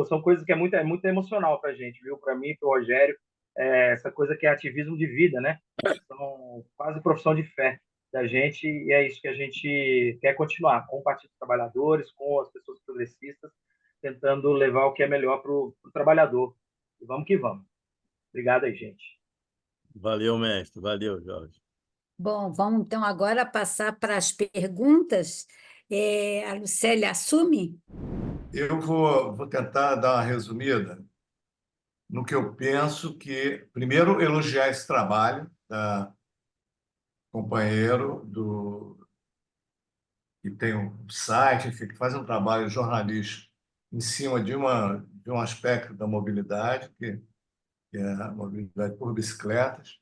são coisas que é muito emocional para a gente, viu? Para mim, para o Rogério, essa coisa que é ativismo de vida, né? São quase profissão de fé da gente e é isso que a gente quer continuar com o Partido dos Trabalhadores, com as pessoas progressistas, tentando levar o que é melhor para o trabalhador. E vamos que vamos. Obrigado aí, gente. Valeu, mestre. Valeu, Jorge. Bom, vamos então agora passar para as perguntas. A Lucélia assume? Eu vou tentar dar uma resumida no que eu penso primeiro, elogiar esse trabalho da companheiro que tem um site, enfim, que faz um trabalho jornalístico em cima de um aspecto da mobilidade, que é a mobilidade por bicicletas.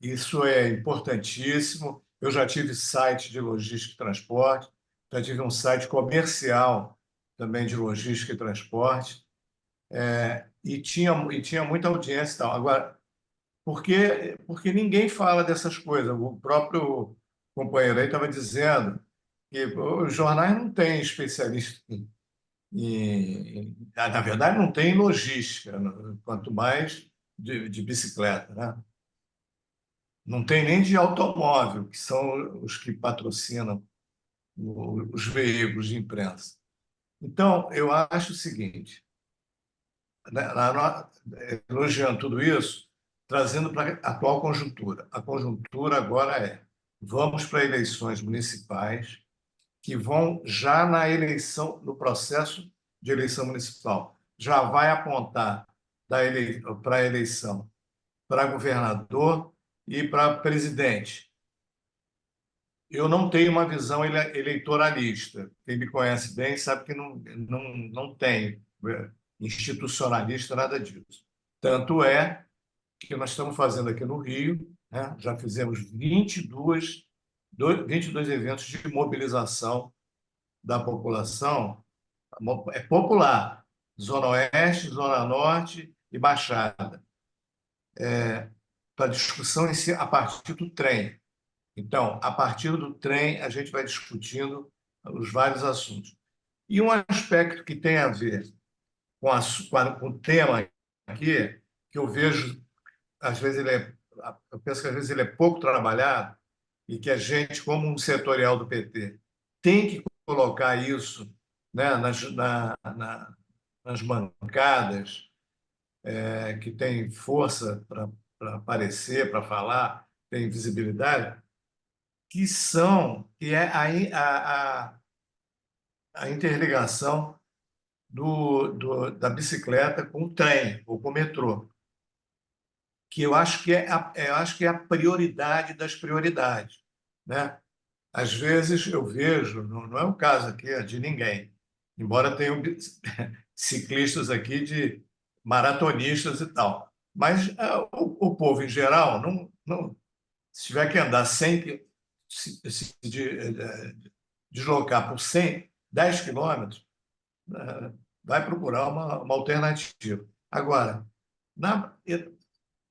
Isso é importantíssimo. Eu já tive site de logística e transporte, já tive um site comercial também de logística e transporte, e tinha muita audiência e tal. Agora, porque ninguém fala dessas coisas. O próprio companheiro aí estava dizendo que os jornais não têm especialista na verdade, não tem logística, quanto mais de bicicleta, né? Não tem nem de automóvel, que são os que patrocinam os veículos de imprensa. Então, eu acho o seguinte, né, elogiando tudo isso, trazendo para a atual conjuntura. A conjuntura agora vamos para eleições municipais que vão já na eleição, no processo de eleição municipal, já vai apontar para a eleição para governador e para presidente. Eu não tenho uma visão eleitoralista. Quem me conhece bem sabe que não tenho institucionalista, nada disso. Tanto é que nós estamos fazendo aqui no Rio, né? Já fizemos 22 eventos de mobilização da população, é popular, Zona Oeste, Zona Norte e Baixada, para discussão em si, a partir do trem. Então, a partir do trem, a gente vai discutindo os vários assuntos. E um aspecto que tem a ver com o tema aqui, que eu vejo, às vezes eu penso que às vezes ele é pouco trabalhado e que a gente, como um setorial do PT, tem que colocar isso, né, nas bancadas, que tem força para aparecer, para falar, tem visibilidade, que é a interligação da bicicleta com o trem ou com o metrô, que eu acho que é a prioridade das prioridades, né? Às vezes eu vejo, não é o caso aqui de ninguém, embora tenham ciclistas aqui de maratonistas e tal, mas o povo em geral se tiver que andar 100, deslocar por 10 quilômetros, vai procurar uma alternativa. Agora,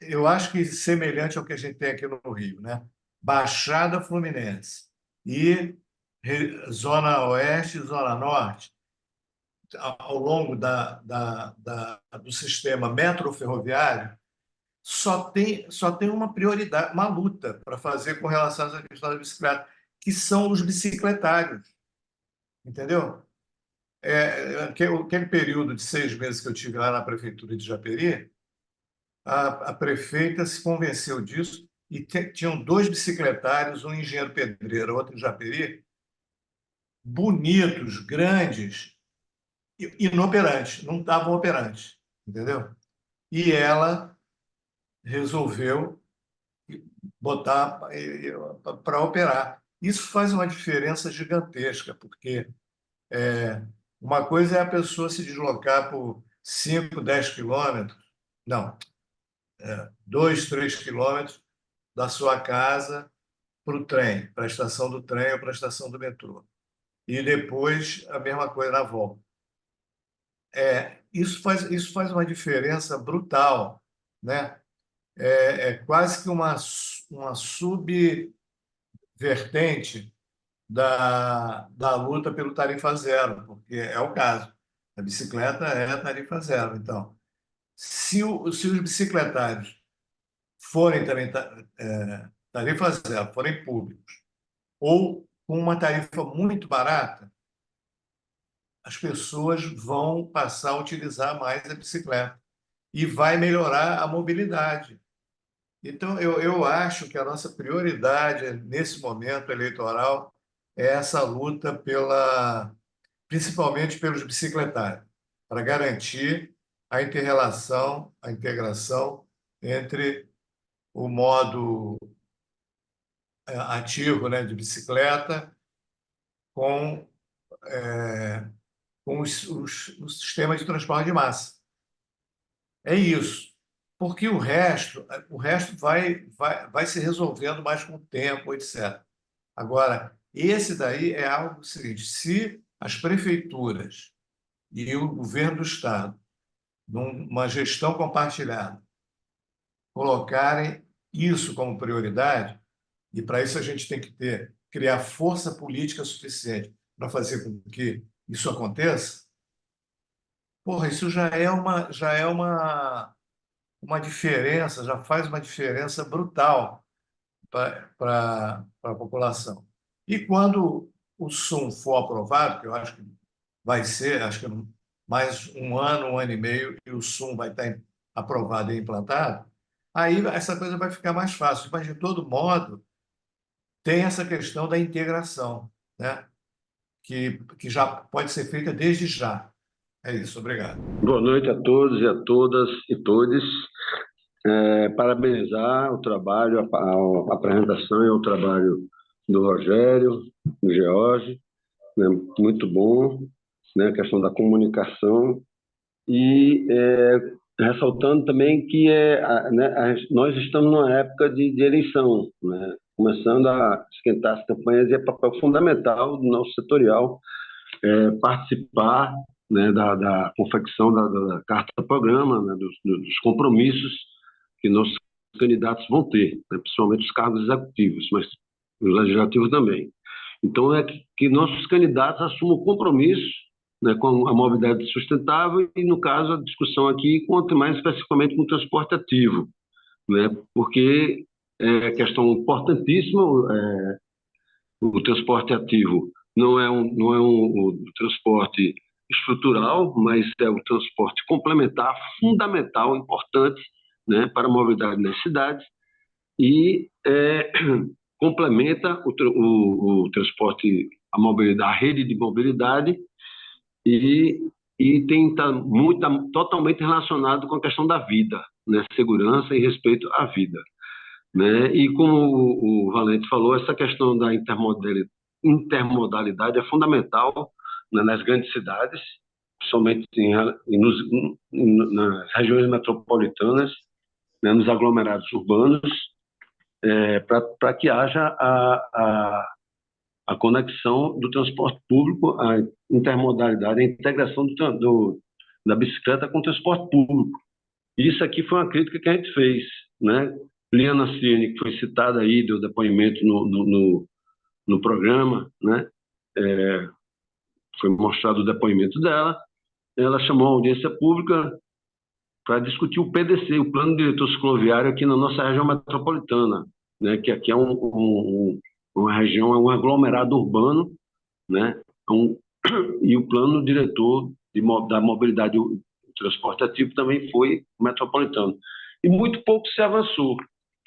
eu acho que semelhante ao que a gente tem aqui no Rio, né? Baixada Fluminense e Zona Oeste e Zona Norte, ao longo do sistema metroferroviário, só tem uma prioridade, uma luta para fazer com relação à questão da bicicleta, que são os bicicletários, entendeu? Aquele período de 6 meses que eu tive lá na prefeitura de Japeri, a prefeita se convenceu disso e tinham 2 bicicletários, um engenheiro pedreiro, outro em Japeri, bonitos, grandes, inoperantes, não estavam operantes, entendeu? E ela resolveu botar para operar. Isso faz uma diferença gigantesca, porque uma coisa é a pessoa se deslocar por 5, 10 quilômetros, não, 2, 3 quilômetros da sua casa para o trem, para a estação do trem ou para a estação do metrô. E depois a mesma coisa na volta. Isso faz uma diferença brutal, né? É quase que uma subvertente da luta pelo tarifa zero, porque é o caso. A bicicleta é a tarifa zero. Então, se os bicicletários forem também tarifa zero, forem públicos, ou com uma tarifa muito barata, as pessoas vão passar a utilizar mais a bicicleta e vai melhorar a mobilidade. Então, eu acho que a nossa prioridade nesse momento eleitoral é essa luta principalmente pelos bicicletários, para garantir a interrelação, a integração entre o modo ativo, né, de bicicleta com, com o sistema de transporte de massa. É isso. Porque o resto vai se resolvendo mais com o tempo, etc. Agora, esse daí é algo seguinte: se as prefeituras e o governo do Estado, numa gestão compartilhada, colocarem isso como prioridade, e para isso a gente tem que criar força política suficiente para fazer com que isso aconteça, porra, isso já é uma diferença, já faz uma diferença brutal para a população. E quando o SUM for aprovado, que eu acho que vai ser, acho que mais um ano e meio, e o SUM vai estar aprovado e implantado, aí essa coisa vai ficar mais fácil. Mas, de todo modo, tem essa questão da integração, né? Que já pode ser feita desde já. É isso, obrigado. Boa noite a todos e a todas e todes. Parabenizar o trabalho, a apresentação e o trabalho do Rogério, do George, né? Muito bom, né? A questão da comunicação e ressaltando também que nós estamos numa época de eleição, né? Começando a esquentar as campanhas e é papel fundamental do nosso setorial participar, né, da confecção da carta-programa, né, dos compromissos que nossos candidatos vão ter, né, principalmente os cargos executivos, mas os legislativos também. Então, que nossos candidatos assumam compromisso, né, com a mobilidade sustentável e, no caso, a discussão aqui, mais especificamente com o transporte ativo, né, porque é questão importantíssima. O transporte ativo não é um transporte estrutural, mas é um transporte complementar, fundamental, importante, né, para a mobilidade nas cidades e complementa o transporte, a rede de mobilidade e está totalmente relacionado com a questão da vida, né, segurança e respeito à vida. Né? E como o Valente falou, essa questão da intermodalidade é fundamental, né, nas grandes cidades, principalmente nas regiões metropolitanas, né, nos aglomerados urbanos, para que haja a conexão do transporte público, a intermodalidade, a integração da bicicleta com o transporte público. Isso aqui foi uma crítica que a gente fez, né? Liana Cirne, que foi citada aí, deu depoimento no programa, né? Foi mostrado o depoimento dela. Ela chamou a audiência pública para discutir o PDC, o Plano Diretor Cicloviário, aqui na nossa região metropolitana, né? Que aqui é uma região, é um aglomerado urbano, né? E o Plano Diretor da Mobilidade e Transporte Ativo também foi metropolitano. E muito pouco se avançou,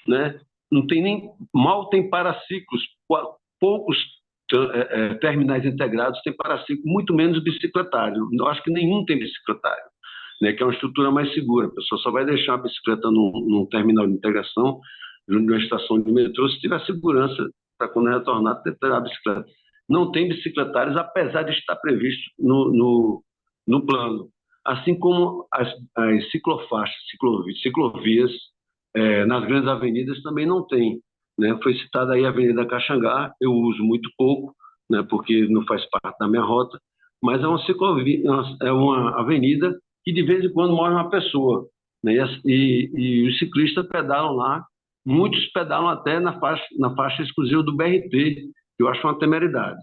né? Não tem mal tem paraciclos, poucos terminais integrados têm paraciclo, muito menos bicicletário. Eu acho que nenhum tem bicicletário, né? Que é uma estrutura mais segura. A pessoa só vai deixar a bicicleta num terminal de integração, numa estação de metrô, se tiver segurança para quando retornar ter a bicicleta. Não tem bicicletários, apesar de estar previsto no plano. Assim como as ciclofaixas, ciclovias, nas grandes avenidas também não tem, né? Foi citada aí a Avenida Caxangá, eu uso muito pouco, né, porque não faz parte da minha rota, mas é uma ciclovia, é uma avenida que de vez em quando morre uma pessoa, né? E os ciclistas pedalam lá, muitos pedalam até na faixa exclusiva do BRT, que eu acho uma temeridade,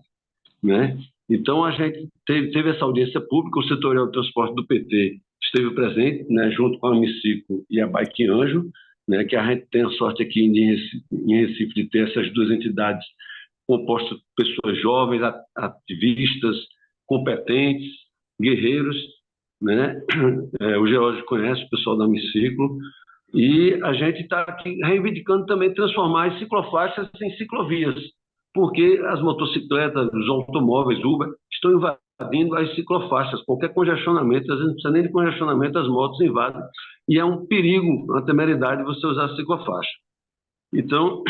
né? Então, a gente teve essa audiência pública, o setorial de transporte do PT esteve presente, né, junto com a Amiciclo e a Bike Anjo, né, que a gente tem a sorte aqui em Recife de ter essas duas entidades compostas por pessoas jovens, ativistas, competentes, guerreiros, né? O George conhece o pessoal da Amiciclo, e a gente está aqui reivindicando também transformar as ciclofaixas em ciclovias, porque as motocicletas, os automóveis, Uber, estão invadindo as ciclofaixas. Qualquer congestionamento, às vezes não precisa nem de congestionamento, as motos invadem, e é um perigo, uma temeridade você usar a ciclofaixa. Então,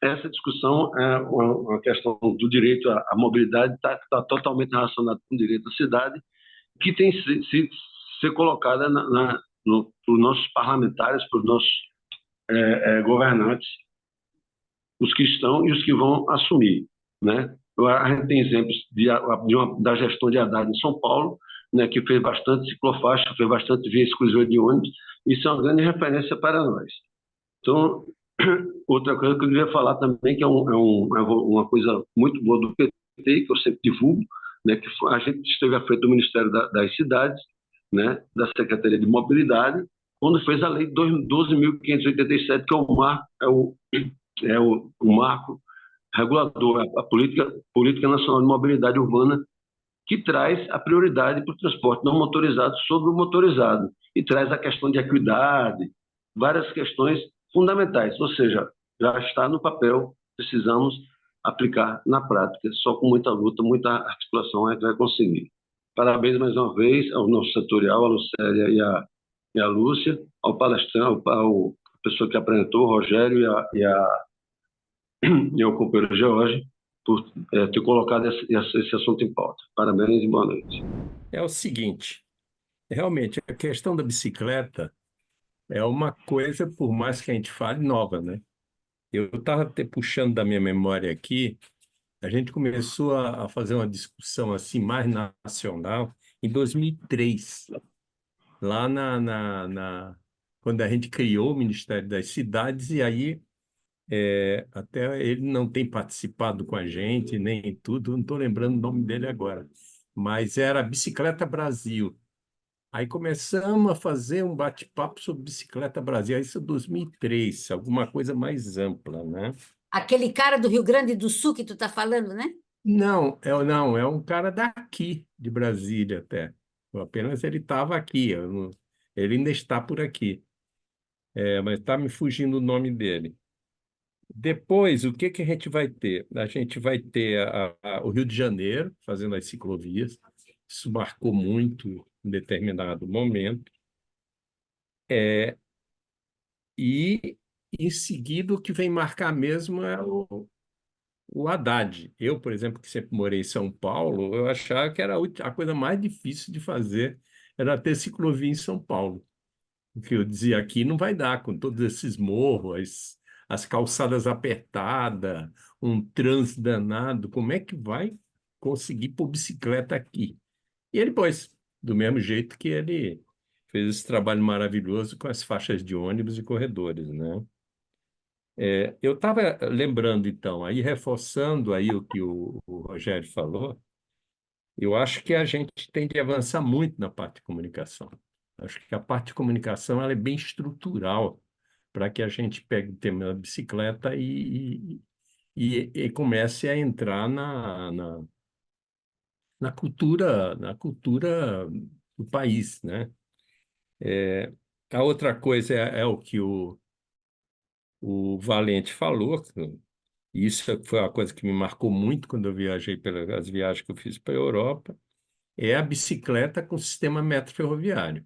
essa discussão é uma questão do direito à mobilidade, está totalmente relacionada com o direito à cidade, que tem que ser colocada para os nossos parlamentares, para os nossos governantes, os que estão e os que vão assumir, né? A gente tem exemplos da gestão de Haddad em São Paulo, né, que fez bastante ciclofaixa, fez bastante via exclusiva de ônibus. Isso é uma grande referência para nós. Então, outra coisa que eu queria falar também, que é uma coisa muito boa do PT, que eu sempre divulgo, né, que a gente esteve à frente do Ministério das Cidades, né, da Secretaria de Mobilidade, quando fez a Lei 12.587, que é o marco regulador, a política Nacional de Mobilidade Urbana, que traz a prioridade para o transporte não motorizado sobre o motorizado, e traz a questão de equidade, várias questões fundamentais, ou seja, já está no papel, precisamos aplicar na prática. Só com muita luta, muita articulação a gente vai conseguir. Parabéns mais uma vez ao nosso setorial, a Lucélia e a Lúcia, ao palestrante, ao pessoa que apresentou, o Rogério e ao companheiro George, por ter colocado esse assunto em pauta. Parabéns e boa noite. É o seguinte, realmente, a questão da bicicleta é uma coisa, por mais que a gente fale, nova, né? Eu estava até puxando da minha memória aqui, a gente começou a fazer uma discussão assim mais nacional em 2003, lá quando a gente criou o Ministério das Cidades, e aí até ele não tem participado com a gente, nem tudo, não estou lembrando o nome dele agora, mas era Bicicleta Brasil. Aí começamos a fazer um bate-papo sobre Bicicleta Brasil, isso em 2003, alguma coisa mais ampla, né? Aquele cara do Rio Grande do Sul que tu está falando, né? Não, é um cara daqui, de Brasília até. Apenas ele estava aqui, ele ainda está por aqui, mas está me fugindo o nome dele. Depois, o que que a gente vai ter? A gente vai ter o Rio de Janeiro fazendo as ciclovias. Isso marcou muito em determinado momento. E, em seguida, o que vem marcar mesmo é o Haddad. Eu, por exemplo, que sempre morei em São Paulo, eu achava que era a coisa mais difícil de fazer era ter ciclovia em São Paulo. Porque eu dizia, aqui não vai dar, com todos esses morros, as calçadas apertadas, um trânsito danado, como é que vai conseguir pôr bicicleta aqui? E ele pôs, do mesmo jeito que ele fez esse trabalho maravilhoso com as faixas de ônibus e corredores, né? Eu estava lembrando, então, aí reforçando aí o que o Rogério falou, eu acho que a gente tem de avançar muito na parte de comunicação. Acho que a parte de comunicação ela é bem estrutural para que a gente pegue o tema da bicicleta e comece a entrar na cultura do país, né? A outra coisa é o que o Valente falou, e isso foi uma coisa que me marcou muito quando eu viajei pelas viagens que eu fiz para a Europa, é a bicicleta com sistema metroferroviário.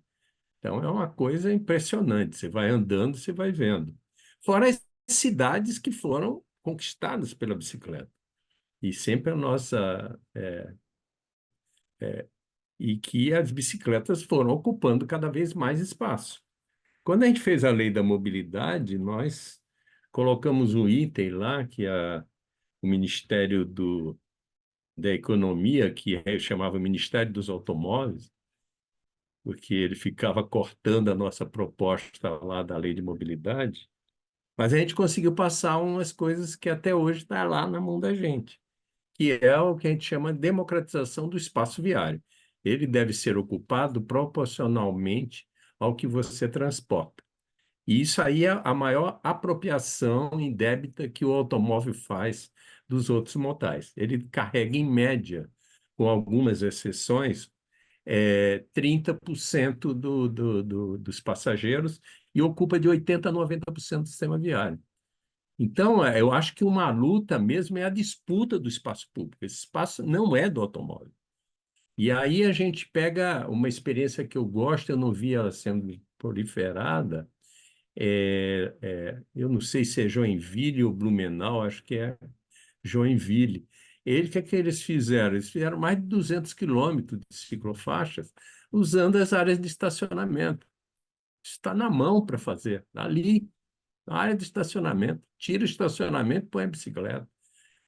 Então, é uma coisa impressionante. Você vai andando, você vai vendo. Fora as cidades que foram conquistadas pela bicicleta. E sempre a nossa... e que as bicicletas foram ocupando cada vez mais espaço. Quando a gente fez a lei da mobilidade, nós colocamos um item lá, que o Ministério da Economia, que chamava Ministério dos Automóveis, porque ele ficava cortando a nossa proposta lá da lei de mobilidade, mas a gente conseguiu passar umas coisas que até hoje está lá na mão da gente, que é o que a gente chama de democratização do espaço viário. Ele deve ser ocupado proporcionalmente ao que você transporta. E isso aí é a maior apropriação indébita que o automóvel faz dos outros modais. Ele carrega, em média, com algumas exceções, 30% dos passageiros e ocupa de 80% a 90% do sistema viário. Então, eu acho que uma luta mesmo é a disputa do espaço público. Esse espaço não é do automóvel. E aí a gente pega uma experiência que eu gosto, eu não vi ela sendo proliferada, eu não sei se é Joinville ou Blumenau, acho que é Joinville. O que é que eles fizeram? Eles fizeram mais de 200 quilômetros de ciclofaixas usando as áreas de estacionamento. Está na mão para fazer. Ali, na área de estacionamento. Tira o estacionamento e põe a bicicleta.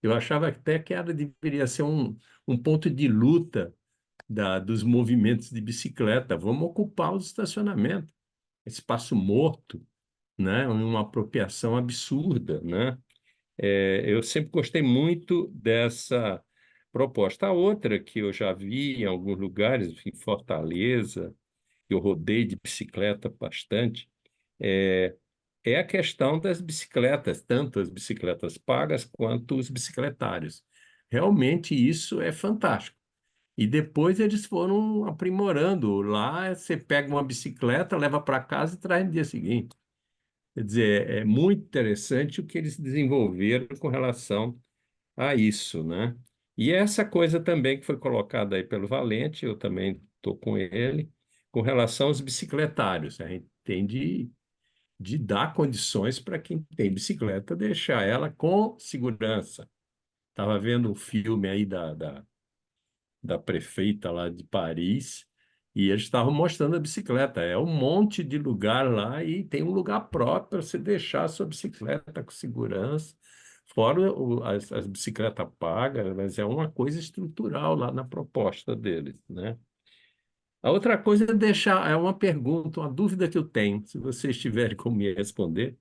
Eu achava até que deveria ser um ponto de luta dos movimentos de bicicleta. Vamos ocupar os estacionamentos. Espaço morto, né? Uma apropriação absurda, né? Eu sempre gostei muito dessa proposta. A outra que eu já vi em alguns lugares, em Fortaleza, eu rodei de bicicleta bastante, é a questão das bicicletas, tanto as bicicletas pagas quanto os bicicletários. Realmente isso é fantástico. E depois eles foram aprimorando. Lá você pega uma bicicleta, leva para casa e traz no dia seguinte. Quer dizer, é muito interessante o que eles desenvolveram com relação a isso, né? E essa coisa também que foi colocada aí pelo Valente, eu também estou com ele, com relação aos bicicletários. A gente tem de dar condições para quem tem bicicleta, deixar ela com segurança. Estava vendo um filme aí da prefeita lá de Paris, e eles estavam mostrando a bicicleta. É um monte de lugar lá e tem um lugar próprio para você deixar a sua bicicleta com segurança. Fora as bicicletas pagas, mas é uma coisa estrutural lá na proposta deles, né? A outra coisa é deixar, é uma pergunta, uma dúvida que eu tenho, se vocês tiverem como me responder,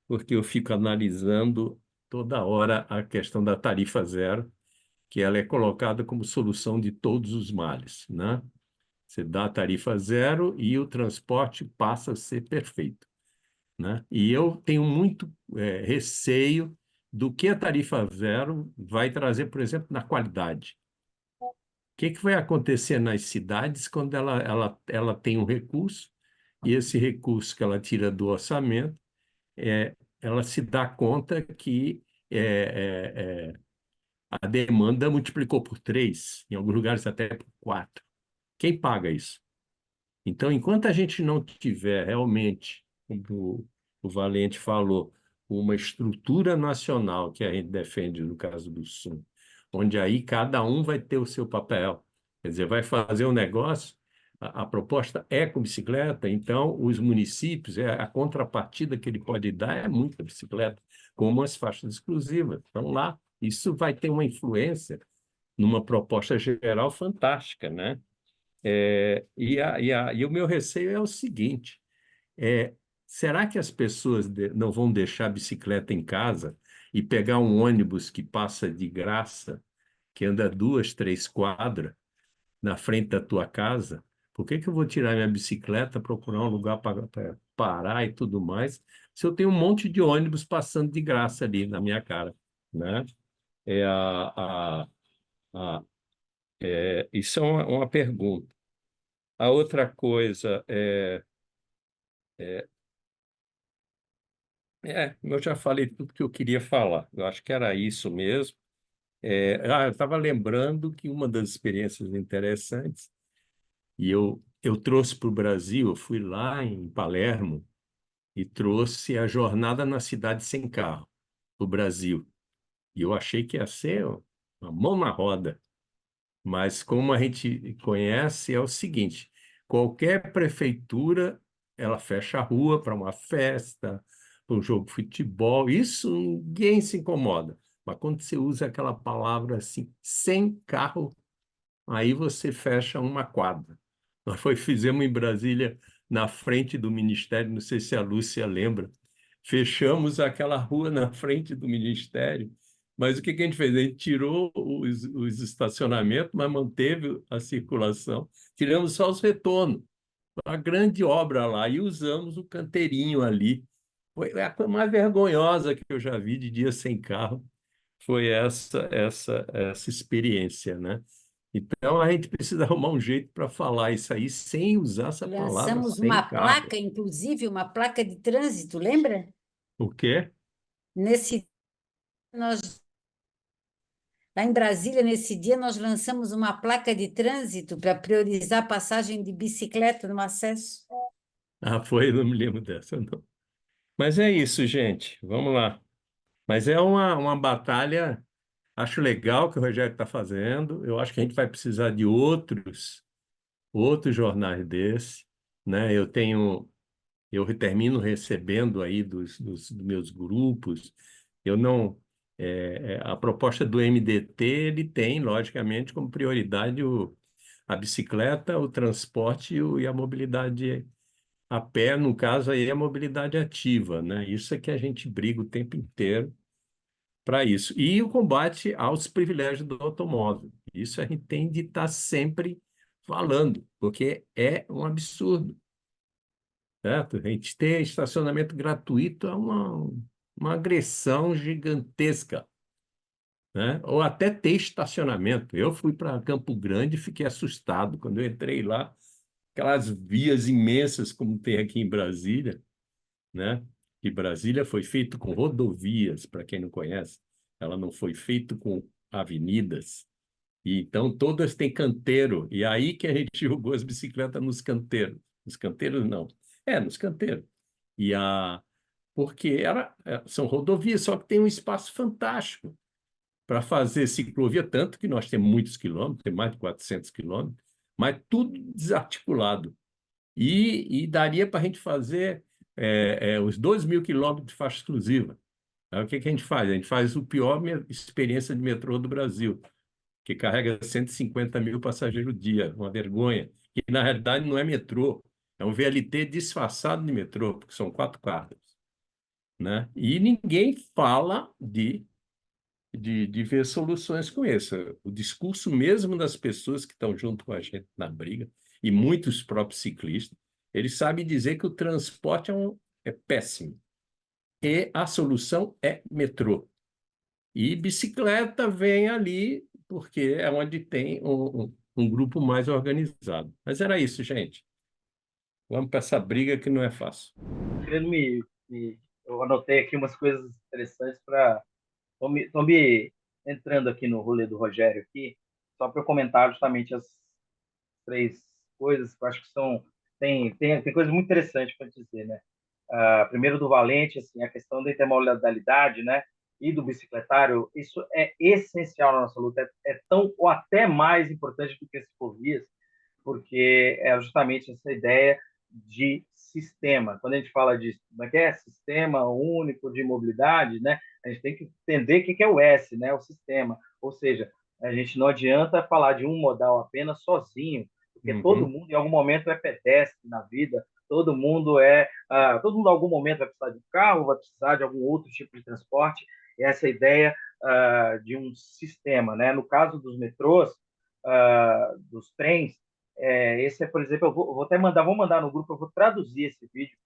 porque eu fico analisando toda hora a questão da tarifa zero, que ela é colocada como solução de todos os males, né? Você dá a tarifa zero e o transporte passa a ser perfeito, né? E eu tenho muito receio do que a tarifa zero vai trazer, por exemplo, na qualidade. O que vai acontecer nas cidades quando ela tem um recurso e esse recurso que ela tira do orçamento, ela se dá conta que a demanda multiplicou por 3, em alguns lugares até por 4. Quem paga isso? Então, enquanto a gente não tiver realmente, como o Valente falou, uma estrutura nacional que a gente defende no caso do Sul, onde aí cada um vai ter o seu papel, quer dizer, vai fazer um negócio, a proposta é com bicicleta, então os municípios, a contrapartida que ele pode dar é muita bicicleta, como as faixas exclusivas. Então, lá, isso vai ter uma influência numa proposta geral fantástica, né? E o meu receio é o seguinte: é, será que as pessoas não vão deixar a bicicleta em casa e pegar um ônibus que passa de graça, que anda 2, 3 quadras na frente da tua casa? Por que que eu vou tirar minha bicicleta, procurar um lugar para parar e tudo mais, se eu tenho um monte de ônibus passando de graça ali na minha cara, né? É isso é uma pergunta. A outra coisa eu já falei tudo que eu queria falar. Eu acho que era isso mesmo. Eu estava lembrando que uma das experiências interessantes, e eu trouxe para o Brasil, eu fui lá em Palermo e trouxe a Jornada na Cidade Sem Carro, para o Brasil. E eu achei que ia ser uma mão na roda. Mas como a gente conhece, é o seguinte: qualquer prefeitura, ela fecha a rua para uma festa, para um jogo de futebol, isso ninguém se incomoda. Mas quando você usa aquela palavra assim, sem carro, aí você fecha uma quadra. Fizemos em Brasília, na frente do Ministério, não sei se a Lúcia lembra, fechamos aquela rua na frente do Ministério, mas o que a gente fez? A gente tirou os estacionamentos, mas manteve a circulação, tiramos só os retornos, uma grande obra lá, e usamos o canteirinho ali. Foi a coisa mais vergonhosa que eu já vi de dia sem carro, foi essa experiência, né? Então, a gente precisa arrumar um jeito para falar isso aí sem usar essa palavra Lançamos sem uma carro. placa, inclusive uma placa de trânsito, lembra? O quê? Nesse nós Lá em Brasília, nesse dia, nós lançamos uma placa de trânsito para priorizar a passagem de bicicleta no acesso. Ah, foi, não me lembro dessa, não. Mas é isso, gente. Vamos lá. Mas é uma batalha, acho legal que o Rogério está fazendo. Eu acho que a gente vai precisar de outros jornais desse, né? Eu termino recebendo aí dos meus grupos. Eu não, a proposta do MDT, ele tem, logicamente, como prioridade a bicicleta, o transporte e a mobilidade a pé, no caso aí, é a mobilidade ativa, né? Isso é que a gente briga o tempo inteiro para isso. E o combate aos privilégios do automóvel. Isso a gente tem de estar sempre falando, porque é um absurdo, certo? A gente ter estacionamento gratuito é uma agressão gigantesca, né? Ou até ter estacionamento. Eu fui para Campo Grande e fiquei assustado quando eu entrei lá, aquelas vias imensas como tem aqui em Brasília, né? E Brasília foi feito com rodovias, para quem não conhece. ela não foi feita com avenidas. E então todas têm canteiro, e aí que a gente jogou as bicicletas nos canteiros. Nos canteiros não. Nos canteiros. Porque são rodovias, só que tem um espaço fantástico para fazer ciclovia, tanto que nós temos muitos quilômetros, tem mais de 400 quilômetros, mas tudo desarticulado. E daria para a gente fazer os 2.000 quilômetros de faixa exclusiva. Aí o que a gente faz? A gente faz a pior experiência de metrô do Brasil, que carrega 150.000 passageiros por dia, uma vergonha. Que, na realidade, não é metrô, é um VLT disfarçado de metrô, porque são 4 carros, né? E ninguém fala de ver soluções com isso. O discurso mesmo das pessoas que estão junto com a gente na briga, e muitos próprios ciclistas, eles sabem dizer que o transporte é péssimo. E a solução é metrô. E bicicleta vem ali porque é onde tem um grupo mais organizado. Mas era isso, gente. Vamos para essa briga que não é fácil. Querendo eu anotei aqui umas coisas interessantes para... Estou me entrando aqui no rolê do Rogério aqui, só para eu comentar justamente as 3 coisas que eu acho que são... Tem coisas muito interessantes para dizer, né? Primeiro do Valente, assim, a questão da intermodalidade, né? E do bicicletário, isso é essencial na nossa luta, é tão ou até mais importante do que as ciclovias, porque é justamente essa ideia de sistema. Quando a gente fala de sistema único de mobilidade, né, a gente tem que entender o que é o S, né, o sistema. Ou seja, a gente não adianta falar de um modal apenas sozinho, porque todo mundo em algum momento é pedestre na vida, todo mundo em algum momento vai precisar de um carro, vai precisar de algum outro tipo de transporte. E essa ideia de um sistema, né? No caso dos metrôs, dos trens, esse é, por exemplo, eu vou até vou mandar no grupo, eu vou traduzir esse vídeo.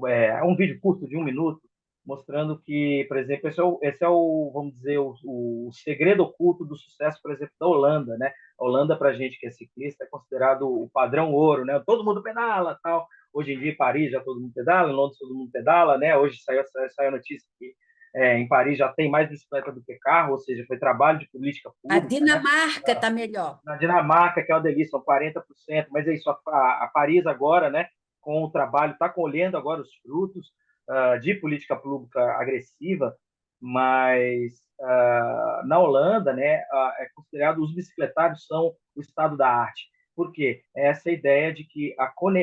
É um vídeo curto de 1 minuto, mostrando que, por exemplo, esse é o vamos dizer, o segredo oculto do sucesso, por exemplo, da Holanda, né? A Holanda, para a gente que é ciclista, é considerado o padrão ouro, né? Todo mundo pedala, tal. Hoje em dia, em Paris, já todo mundo pedala, em Londres, todo mundo pedala, né? Hoje saiu a notícia que em Paris já tem mais bicicleta do que carro, ou seja, foi trabalho de política A pública, né? Dinamarca está melhor. Na Dinamarca, que é uma delícia, são 40%, mas é isso, a Paris agora, né, com o trabalho, está colhendo agora os frutos de política pública agressiva, mas na Holanda, né, é considerado, os bicicletários são o estado da arte. Por quê? É essa ideia de que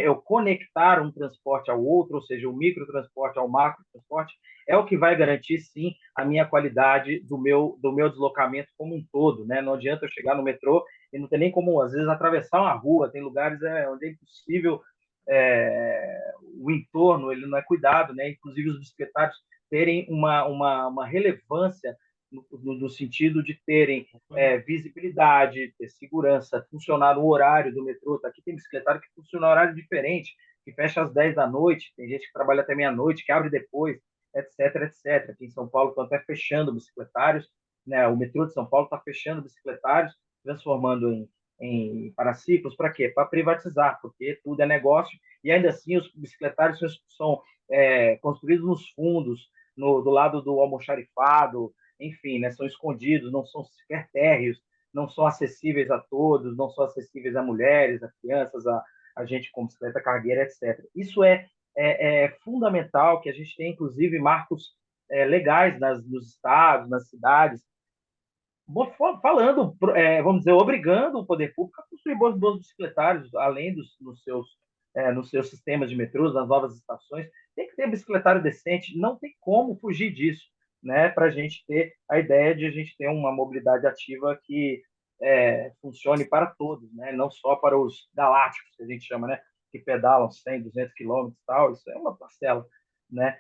eu conectar um transporte ao outro, ou seja, o microtransporte ao macrotransporte, é o que vai garantir, sim, a minha qualidade do meu deslocamento como um todo, né? Não adianta eu chegar no metrô e não tem nem como, às vezes, atravessar uma rua. Tem lugares onde é impossível, o entorno ele não é cuidado, né? Inclusive os bicicletários terem uma relevância no sentido de terem visibilidade, ter segurança, funcionar no horário do metrô. Aqui tem bicicletário que funciona no horário diferente, que fecha às 10 da noite, tem gente que trabalha até meia-noite, que abre depois, etc, etc. Aqui em São Paulo estão até fechando bicicletários, né? O metrô de São Paulo está fechando bicicletários, transformando em paraciclos. Para quê? Para privatizar, porque tudo é negócio, e ainda assim os bicicletários são construídos nos fundos, do lado do almoxarifado, enfim, né? São escondidos, não são sequer térreos, não são acessíveis a todos, não são acessíveis a mulheres, a crianças, a gente com bicicleta cargueira, etc. Isso é fundamental, que a gente tenha, inclusive, marcos legais nos estados, nas cidades, falando, vamos dizer, obrigando o poder público a construir bons bicicletários, além nos seus sistemas de metrôs, nas novas estações. Tem que ter bicicletário decente, não tem como fugir disso, né? Para a gente ter a ideia de a gente ter uma mobilidade ativa que funcione para todos, né? Não só para os galácticos, que a gente chama, né? Que pedalam 100, 200 quilômetros e tal. Isso é uma parcela, né?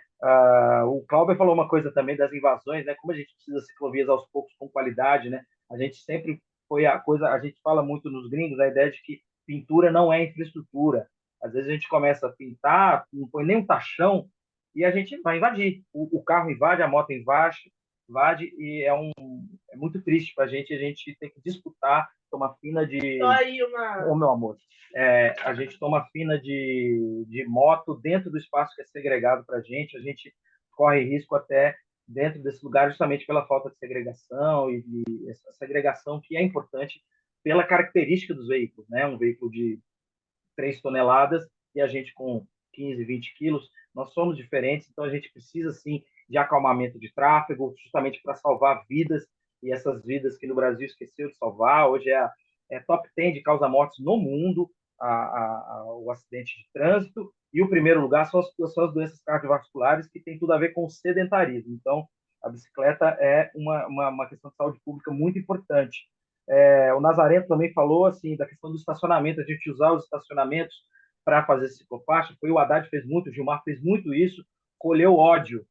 O Cláudio falou uma coisa também das invasões, né? Como a gente precisa de ciclovias aos poucos com qualidade, né? A gente sempre a gente fala muito nos gringos a ideia de que pintura não é infraestrutura. Às vezes a gente começa a pintar, não põe nem um tachão e a gente vai invadir. O carro invade, a moto invade e é muito triste para a gente tem que disputar, tomar fina de... Ô, meu amor, a gente toma fina de moto dentro do espaço que é segregado para a gente corre risco até dentro desse lugar justamente pela falta de segregação e essa segregação que é importante pela característica dos veículos, né? Um veículo de 3 toneladas e a gente com 15, 20 quilos, nós somos diferentes, então a gente precisa, sim, de acalmamento de tráfego, justamente para salvar vidas, e essas vidas que no Brasil esqueceu de salvar, hoje é top 10 de causa-mortes no mundo, o acidente de trânsito, e o primeiro lugar são as doenças cardiovasculares, que tem tudo a ver com o sedentarismo. Então, a bicicleta é uma questão de saúde pública muito importante. O Nazareno também falou assim da questão do estacionamento, a gente usar os estacionamentos para fazer ciclofaixa. Foi o Haddad fez muito, o Gilmar fez muito isso, colheu ódio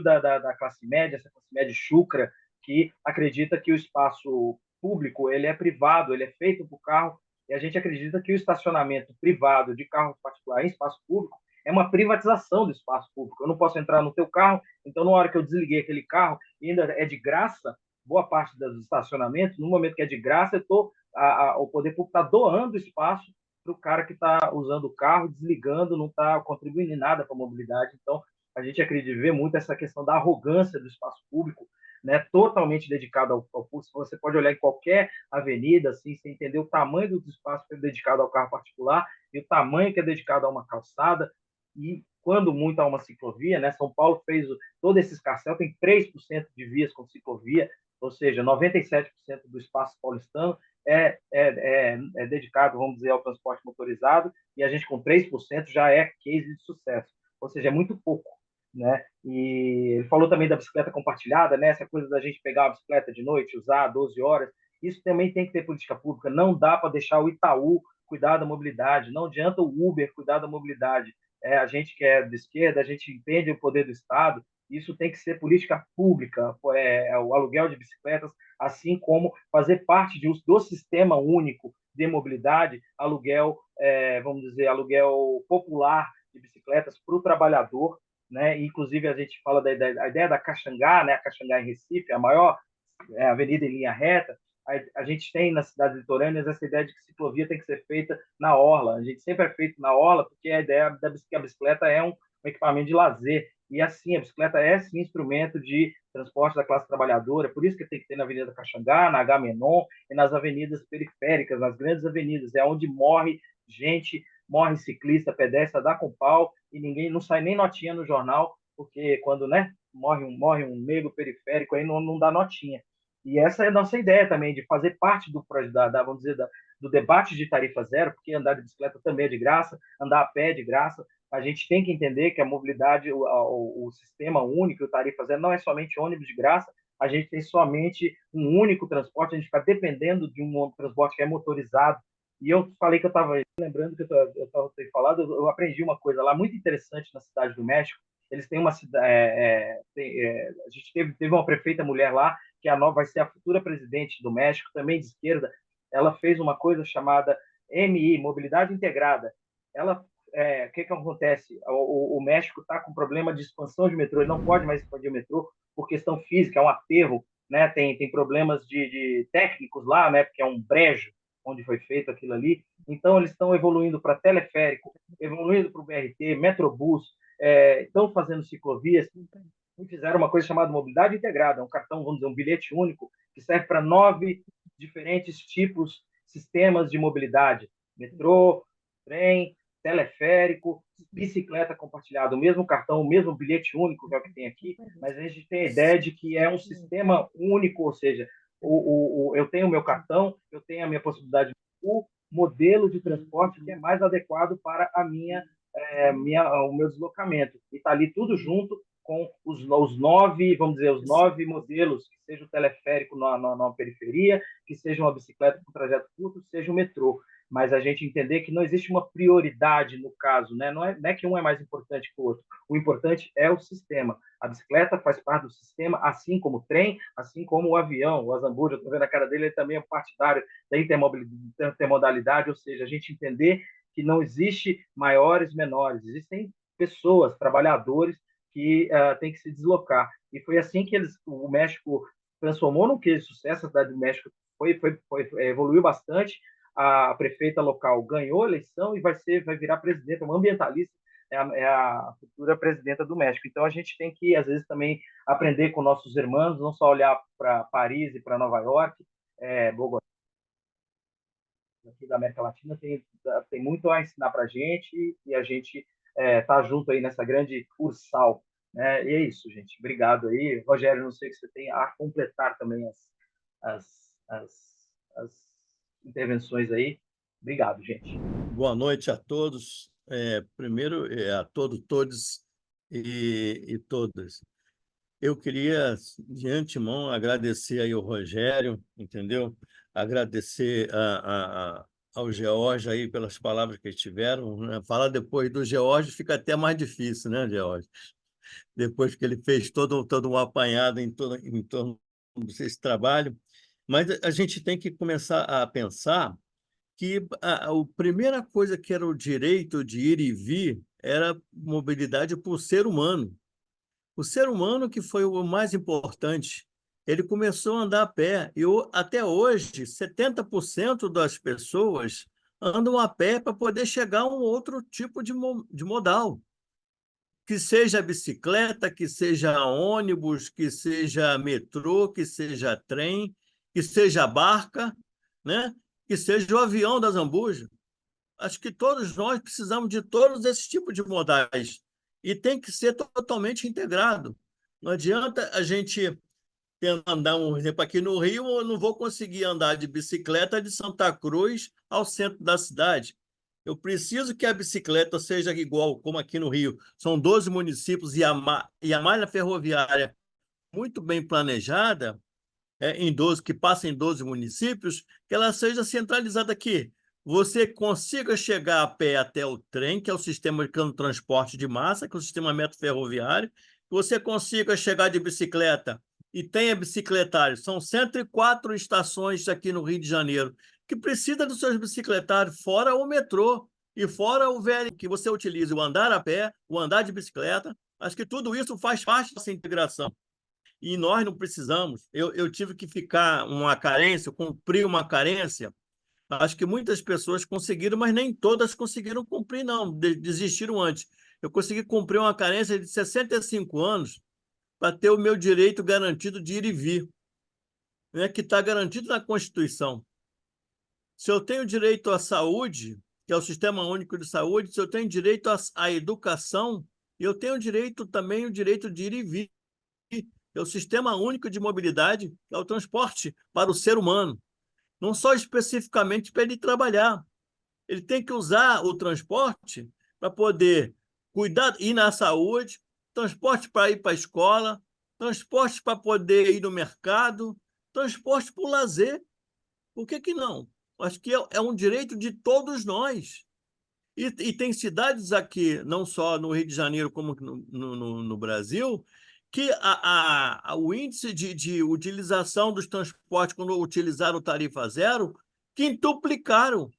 da classe média, essa classe média chucra, que acredita que o espaço público ele é privado, ele é feito por carro, e a gente acredita que o estacionamento privado de carro particular em espaço público é uma privatização do espaço público. Eu não posso entrar no teu carro, então na hora que eu desliguei aquele carro e ainda é de graça, boa parte dos estacionamentos, no momento que é de graça, o poder público está doando espaço para o cara que está usando o carro, desligando, não está contribuindo em nada para a mobilidade. Então, a gente acredita ver muito essa questão da arrogância do espaço público, né, totalmente dedicado ao público. Você pode olhar em qualquer avenida, assim, você entender o tamanho do espaço que é dedicado ao carro particular e o tamanho que é dedicado a uma calçada, e quando muito a uma ciclovia, né? São Paulo fez todo esse escarcéu, tem 3% de vias com ciclovia, ou seja, 97% do espaço paulistano é dedicado, vamos dizer, ao transporte motorizado, e a gente com 3% já é case de sucesso, ou seja, é muito pouco, né? E ele falou também da bicicleta compartilhada, né? Essa coisa da gente pegar uma bicicleta de noite, usar 12 horas, isso também tem que ter política pública, não dá para deixar o Itaú cuidar da mobilidade, não adianta o Uber cuidar da mobilidade, a gente que é de esquerda, a gente entende o poder do Estado, isso tem que ser política pública, o aluguel de bicicletas, assim como fazer parte do sistema único de mobilidade, aluguel, vamos dizer, aluguel popular de bicicletas para o trabalhador, né? Inclusive a gente fala da ideia da Caxangá, né? A Caxangá em Recife, a maior avenida em linha reta. A gente tem nas cidades litorâneas essa ideia de que ciclovia tem que ser feita na orla. A gente sempre é feito na orla porque a ideia que a bicicleta é um equipamento de lazer. E assim, a bicicleta é sim instrumento de transporte da classe trabalhadora, por isso que tem que ter na Avenida Caxangá, na Agamenon e nas avenidas periféricas, nas grandes avenidas, é onde morre gente, morre ciclista, pedestre, dá com pau, e ninguém não sai nem notinha no jornal, porque quando, né, morre um negro periférico, aí não dá notinha. E essa é a nossa ideia também, de fazer parte vamos dizer, do debate de tarifa zero, porque andar de bicicleta também é de graça, andar a pé é de graça. A gente tem que entender que a mobilidade, o sistema único, o tarifa zero, não é somente ônibus de graça, a gente tem somente um único transporte, a gente fica dependendo de um transporte que é motorizado. E eu falei que eu estava lembrando que eu estava falado, eu aprendi uma coisa lá muito interessante na Cidade do México. Eles têm uma cidade, a gente teve uma prefeita mulher lá, que vai ser a futura presidente do México, também de esquerda. Ela fez uma coisa chamada MI, Mobilidade Integrada. O que acontece? O México está com problema de expansão de metrô, ele não pode mais expandir o metrô por questão física, é um aterro, né? Tem problemas de técnicos lá, né? Porque é um brejo onde foi feito aquilo ali. Então, eles estão evoluindo para teleférico, evoluindo para o BRT, Metrobus, estão fazendo ciclovias, e fizeram uma coisa chamada mobilidade integrada, um cartão, vamos dizer, um bilhete único, que serve para 9 diferentes tipos, sistemas de mobilidade, metrô, trem, teleférico, bicicleta compartilhada, o mesmo cartão, o mesmo bilhete único que é o que tem aqui, mas a gente tem a ideia de que é um sistema único, ou seja, eu tenho o meu cartão, eu tenho a minha possibilidade, o modelo de transporte que é mais adequado para o meu deslocamento. E está ali tudo junto com os 9, vamos dizer, os 9 modelos, que seja o teleférico na periferia, que seja uma bicicleta com trajeto curto, seja o metrô. Mas a gente entender que não existe uma prioridade no caso, né? Não é que um é mais importante que o outro. O importante é o sistema. A bicicleta faz parte do sistema, assim como o trem, assim como o avião. O Azambuja, estou vendo a cara dele, ele também é partidário da intermodalidade, ou seja, a gente entender que não existe maiores e menores, existem pessoas, trabalhadores, que tem que se deslocar. E foi assim que o México transformou num case de sucesso. A cidade do México evoluiu bastante. A prefeita local ganhou a eleição e vai virar presidenta, uma ambientalista, é a futura presidenta do México. Então, a gente tem que, às vezes, também aprender com nossos irmãos, não só olhar para Paris e para Nova York, Bogotá, aqui da América Latina, tem muito a ensinar para a gente e a gente tá junto aí nessa grande ursal. Né? E é isso, gente. Obrigado aí. Rogério, não sei o que você tem a completar também as intervenções aí. Obrigado, gente. Boa noite a todos. Primeiro, a todos e todas. Eu queria, de antemão, agradecer aí ao Rogério, entendeu? Agradecer ao George aí pelas palavras que eles tiveram. Né? Falar depois do George fica até mais difícil, né, George? Depois que ele fez todo um apanhado em torno desse trabalho. Mas a gente tem que começar a pensar que a primeira coisa que era o direito de ir e vir era mobilidade para o ser humano. O ser humano que foi o mais importante. Ele começou a andar a pé e até hoje 70% das pessoas andam a pé para poder chegar a um outro tipo de modal. Que seja bicicleta, que seja ônibus, que seja metrô, que seja trem, que seja barca, né? Que seja o avião da Zambuja. Acho que todos nós precisamos de todos esses tipos de modais e tem que ser totalmente integrado. Não adianta a gente andar, um exemplo, aqui no Rio, eu não vou conseguir andar de bicicleta de Santa Cruz ao centro da cidade. Eu preciso que a bicicleta seja igual, como aqui no Rio. São 12 municípios e a malha ferroviária muito bem planejada, que passa em 12 municípios, que ela seja centralizada aqui. Você consiga chegar a pé até o trem, que é o sistema de transporte de massa, que é o sistema ferroviário, que você consiga chegar de bicicleta e tenha bicicletários. São 104 estações aqui no Rio de Janeiro que precisa dos seus bicicletários, fora o metrô e fora o velho que você utiliza, o andar a pé, o andar de bicicleta. Acho que tudo isso faz parte dessa integração. E nós não precisamos. Eu tive que ficar uma carência, cumprir uma carência. Acho que muitas pessoas conseguiram, mas nem todas conseguiram cumprir, não. Desistiram antes. Eu consegui cumprir uma carência de 65 anos para ter o meu direito garantido de ir e vir, né, que está garantido na Constituição. Se eu tenho direito à saúde, que é o Sistema Único de Saúde, se eu tenho direito à educação, eu tenho também o direito de ir e vir. É o Sistema Único de Mobilidade, que é o transporte para o ser humano. Não só especificamente para ele trabalhar. Ele tem que usar o transporte para poder ir na saúde, transporte para ir para a escola, transporte para poder ir no mercado, transporte para o lazer. Por que não? Acho que é um direito de todos nós. E tem cidades aqui, não só no Rio de Janeiro, como no Brasil, que o índice de utilização dos transportes, quando utilizaram o tarifa zero, quintuplicaram.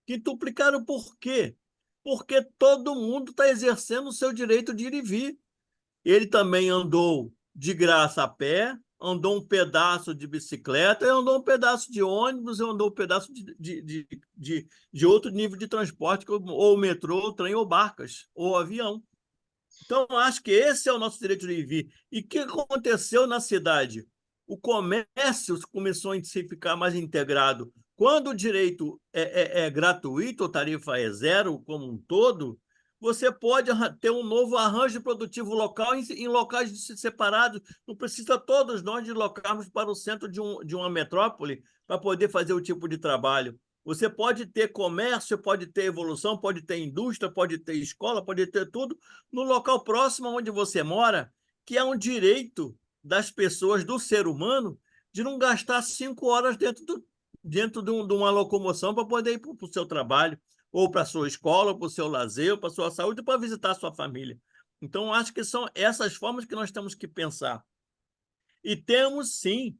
Quintuplicaram por quê? Porque todo mundo está exercendo o seu direito de ir e vir. Ele também andou de graça a pé, andou um pedaço de bicicleta, andou um pedaço de ônibus, andou um pedaço de outro nível de transporte, ou metrô, ou trem, ou barcas, ou avião. Então, acho que esse é o nosso direito de ir e vir. E o que aconteceu na cidade? O comércio começou a se ficar mais integrado. Quando o direito é gratuito, a tarifa é zero como um todo, você pode ter um novo arranjo produtivo local em locais separados. Não precisa todos nós deslocarmos para o centro de uma metrópole para poder fazer o tipo de trabalho. Você pode ter comércio, pode ter evolução, pode ter indústria, pode ter escola, pode ter tudo no local próximo onde você mora, que é um direito das pessoas, do ser humano, de não gastar 5 horas dentro de uma locomoção para poder ir para o seu trabalho, ou para a sua escola, ou para o seu lazer, ou para a sua saúde, ou para visitar a sua família. Então, acho que são essas formas que nós temos que pensar. E temos, sim,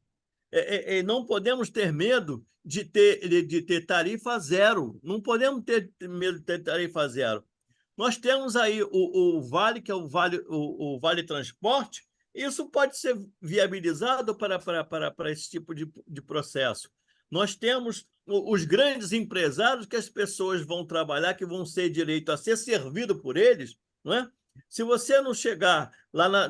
não podemos ter medo de ter tarifa zero. Não podemos ter medo de ter tarifa zero. Nós temos aí o Vale, que é o Vale Transporte. Isso pode ser viabilizado para esse tipo de processo. Nós temos os grandes empresários que as pessoas vão trabalhar, que vão ter direito a ser servido por eles, não é? Se você não chegar lá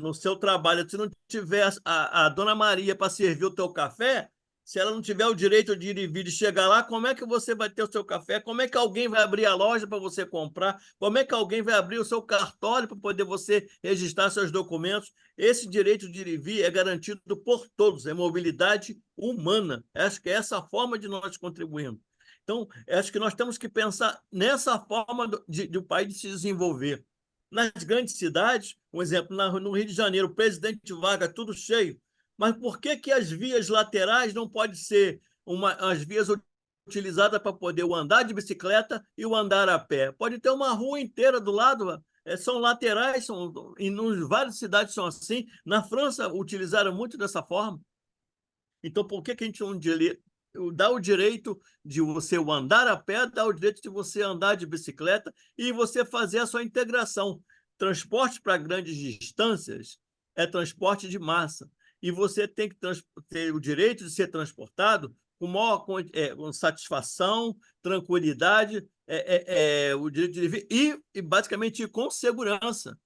no seu trabalho, se não tiver a Dona Maria para servir o teu café, se ela não tiver o direito de ir e vir e chegar lá, como é que você vai ter o seu café? Como é que alguém vai abrir a loja para você comprar? Como é que alguém vai abrir o seu cartório para poder você registrar seus documentos? Esse direito de ir e vir é garantido por todos, é mobilidade humana. Acho que é essa a forma de nós contribuirmos. Então, acho que nós temos que pensar nessa forma de o país se desenvolver. Nas grandes cidades, um exemplo, no Rio de Janeiro, o Presidente Vargas, tudo cheio. Mas por que que as vias laterais não podem ser as vias utilizadas para poder o andar de bicicleta e o andar a pé? Pode ter uma rua inteira do lado, são laterais, e em várias cidades são assim. Na França, utilizaram muito dessa forma. Então, por que que a gente não dá o direito de você andar a pé, dá o direito de você andar de bicicleta e você fazer a sua integração? Transporte para grandes distâncias é transporte de massa. E você tem que ter o direito de ser transportado com maior com satisfação, tranquilidade, o direito de vir e basicamente com segurança.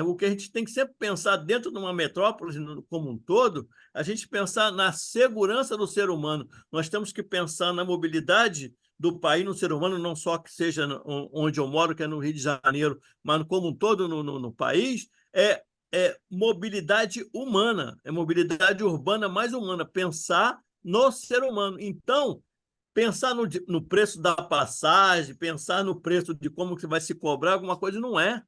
O que a gente tem que sempre pensar dentro de uma metrópole como um todo, a gente pensar na segurança do ser humano. Nós temos que pensar na mobilidade do país no ser humano, não só que seja onde eu moro, que é no Rio de Janeiro, mas como um todo no país, é mobilidade humana, é mobilidade urbana mais humana, pensar no ser humano. Então, pensar no preço da passagem, pensar no preço de como que vai se cobrar alguma coisa, não é.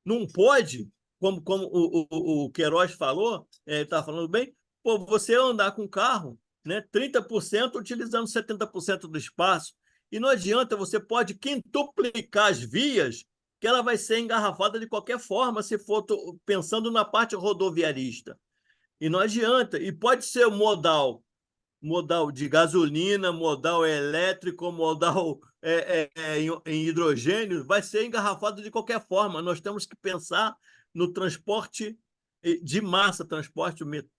Não pode, como o Queiroz falou, ele está falando bem, pô, você andar com carro, né, 30% utilizando 70% do espaço, e não adianta, você pode quintuplicar as vias, que ela vai ser engarrafada de qualquer forma, se for pensando na parte rodoviarista. E não adianta, e pode ser modal de gasolina, modal elétrico, modal em hidrogênio, vai ser engarrafado de qualquer forma. Nós temos que pensar no transporte de massa,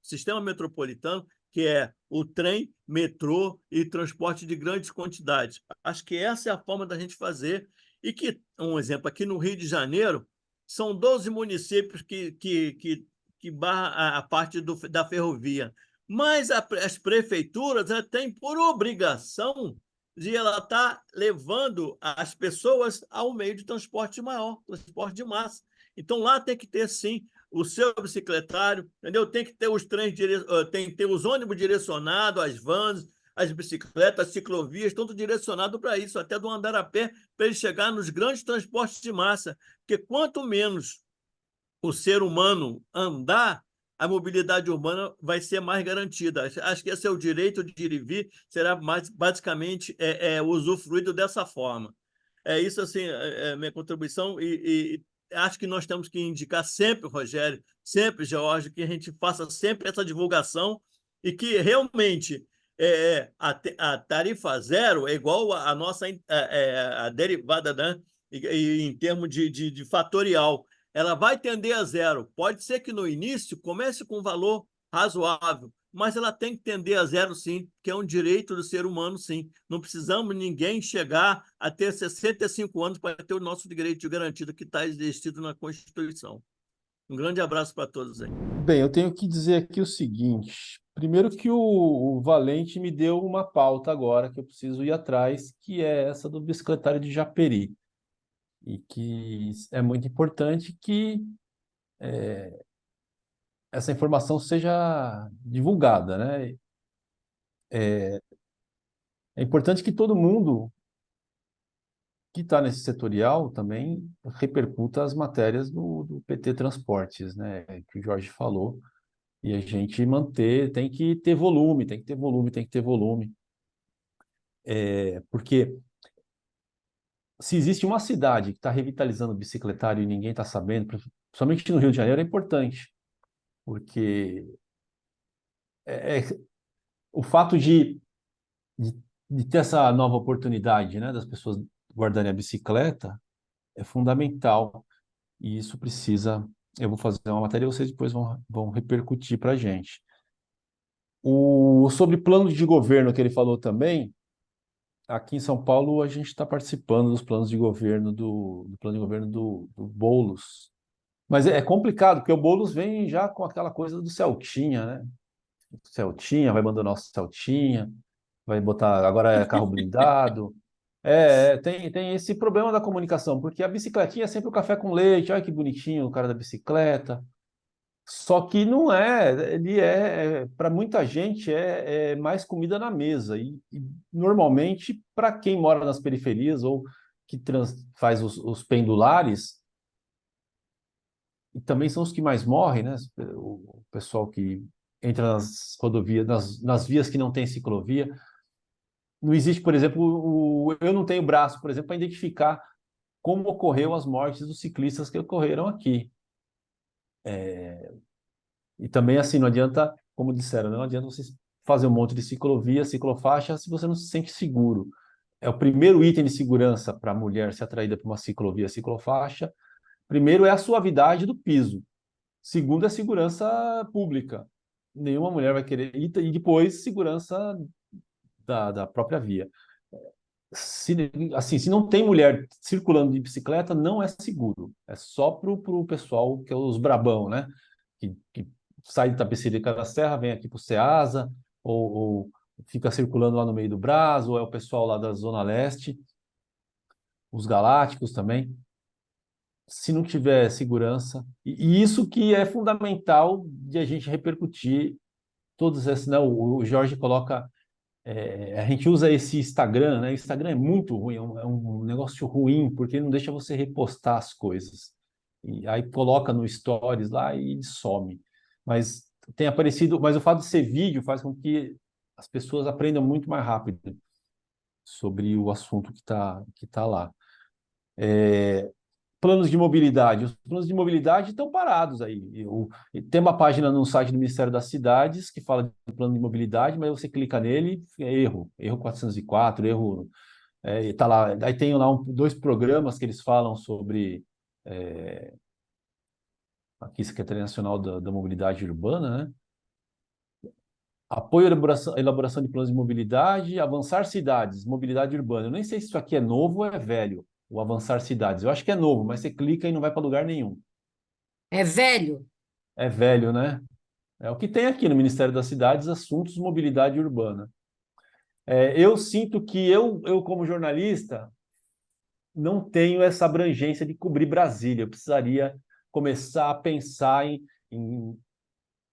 sistema metropolitano, que é o trem, metrô e transporte de grandes quantidades. Acho que essa é a forma da gente fazer. E que, um exemplo, aqui no Rio de Janeiro, são 12 municípios que barra a parte da ferrovia. Mas as prefeituras têm por obrigação de ela estar levando as pessoas ao meio de transporte maior, transporte de massa. Então, lá tem que ter, sim, o seu bicicletário, entendeu? Tem que ter os trens, tem que ter os ônibus direcionados, as vans, as bicicletas, as ciclovias, tudo direcionado para isso, até do andar a pé, para ele chegar nos grandes transportes de massa. Porque quanto menos o ser humano andar, a mobilidade urbana vai ser mais garantida. Acho que esse é o direito de ir e vir, será basicamente usufruído dessa forma. É isso, assim, é minha contribuição, e acho que nós temos que indicar sempre, Rogério, sempre, George, que a gente faça sempre essa divulgação e que realmente a tarifa zero é igual a nossa a derivada, né? E em termos de fatorial, ela vai tender a zero. Pode ser que no início comece com um valor razoável, mas ela tem que tender a zero, sim, que é um direito do ser humano, sim. Não precisamos ninguém chegar a ter 65 anos para ter o nosso direito garantido que está existido na Constituição. Um grande abraço para todos aí. Bem, eu tenho que dizer aqui o seguinte. Primeiro que o Valente me deu uma pauta agora que eu preciso ir atrás, que é essa do bicicletário de Japeri. E que é muito importante que essa informação seja divulgada, né? É importante que todo mundo que está nesse setorial também repercuta as matérias do PT Transportes, né? Que o Jorge falou. E a gente tem que ter volume, tem que ter volume, tem que ter volume. Porque se existe uma cidade que está revitalizando o bicicletário e ninguém está sabendo, principalmente no Rio de Janeiro, é importante. Porque o fato de ter essa nova oportunidade, né, das pessoas guardarem a bicicleta é fundamental. E isso precisa. Eu vou fazer uma matéria e vocês depois vão repercutir para a gente. Sobre plano de governo que ele falou também, aqui em São Paulo a gente está participando dos planos de governo do plano de governo do Boulos. Mas é complicado, porque o Boulos vem já com aquela coisa do Celtinha, né? Celtinha, vai abandonar o Celtinha, vai botar, agora é carro blindado. Tem esse problema da comunicação, porque a bicicletinha é sempre o café com leite, olha que bonitinho o cara da bicicleta. Só que não é, para muita gente é mais comida na mesa. E normalmente, para quem mora nas periferias ou que faz os pendulares, e também são os que mais morrem, né? O pessoal que entra nas rodovias, nas vias que não tem ciclovia. Não existe, por exemplo, eu não tenho braço, por exemplo, para identificar como ocorreu as mortes dos ciclistas que ocorreram aqui. E também, assim, não adianta, como disseram, não adianta você fazer um monte de ciclovia, ciclofaixa, se você não se sente seguro. É o primeiro item de segurança para a mulher ser atraída por uma ciclovia, ciclofaixa. Primeiro é a suavidade do piso. Segundo é a segurança pública. Nenhuma mulher vai querer. E depois, segurança da própria via. Se não tem mulher circulando de bicicleta, não é seguro. É só para o pessoal, que é os brabão, né? Que sai de Tapecerica da Serra, vem aqui para o Ceasa, ou fica circulando lá no meio do Brás, ou é o pessoal lá da Zona Leste, os galácticos também. Se não tiver segurança, e isso que é fundamental de a gente repercutir todos esses, né? O Jorge coloca, a gente usa esse Instagram, né? O Instagram é muito ruim, é um negócio ruim, porque não deixa você repostar as coisas. E aí coloca no Stories lá e some. Mas tem aparecido, mas o fato de ser vídeo faz com que as pessoas aprendam muito mais rápido sobre o assunto que tá lá. Planos de mobilidade. Os planos de mobilidade estão parados aí. Tem uma página no site do Ministério das Cidades que fala de plano de mobilidade, mas você clica nele, é erro 404, erro. Tá lá. Aí tem lá dois programas que eles falam sobre aqui, Secretaria Nacional da Mobilidade Urbana, né? Apoio à elaboração de planos de mobilidade, avançar cidades, mobilidade urbana. Eu nem sei se isso aqui é novo ou é velho, o avançar cidades. Eu acho que é novo, mas você clica e não vai para lugar nenhum. É velho? É velho, né? É o que tem aqui no Ministério das Cidades, assuntos mobilidade urbana. Eu sinto que eu, como jornalista, não tenho essa abrangência de cobrir Brasília. Eu precisaria começar a pensar em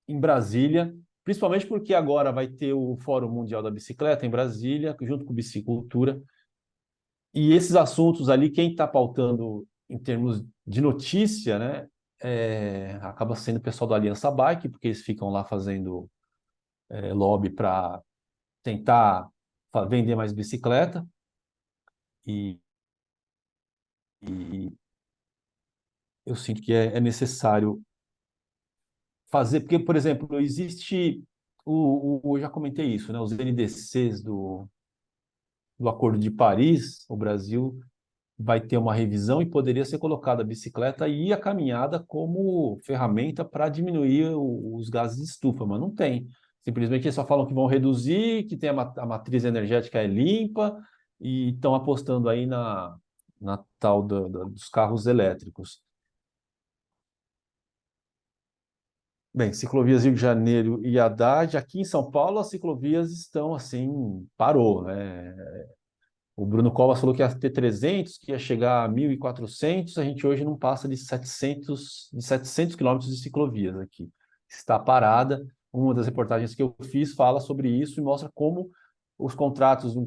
Brasília, principalmente porque agora vai ter o Fórum Mundial da Bicicleta em Brasília, junto com Bicicultura. E esses assuntos ali, quem está pautando em termos de notícia, né, acaba sendo o pessoal da Aliança Bike, porque eles ficam lá fazendo lobby para tentar vender mais bicicleta. E eu sinto que é necessário fazer, porque, por exemplo, existe, eu já comentei isso, né, os NDCs do Acordo de Paris, o Brasil vai ter uma revisão e poderia ser colocada a bicicleta e a caminhada como ferramenta para diminuir os gases de estufa, mas não tem. Simplesmente eles só falam que vão reduzir, que tem a matriz energética é limpa e estão apostando aí na tal dos carros elétricos. Bem, ciclovias Rio de Janeiro e Haddad, aqui em São Paulo as ciclovias estão assim, parou, né? O Bruno Covas falou que ia ter 300, que ia chegar a 1.400, a gente hoje não passa de 700 quilômetros de ciclovias aqui. Está parada. Uma das reportagens que eu fiz fala sobre isso e mostra como os contratos,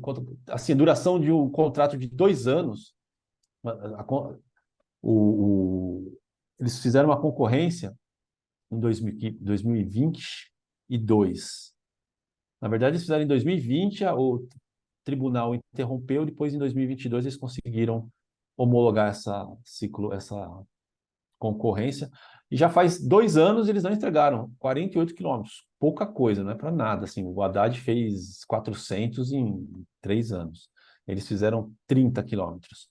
assim, a duração de um contrato de 2 anos, eles fizeram uma concorrência em 2022. Na verdade, eles fizeram em 2020, o tribunal interrompeu, depois em 2022 eles conseguiram homologar essa concorrência, e já faz 2 anos eles não entregaram 48 quilômetros, pouca coisa, não é para nada, assim, o Haddad fez 400 em 3 anos, eles fizeram 30 quilômetros.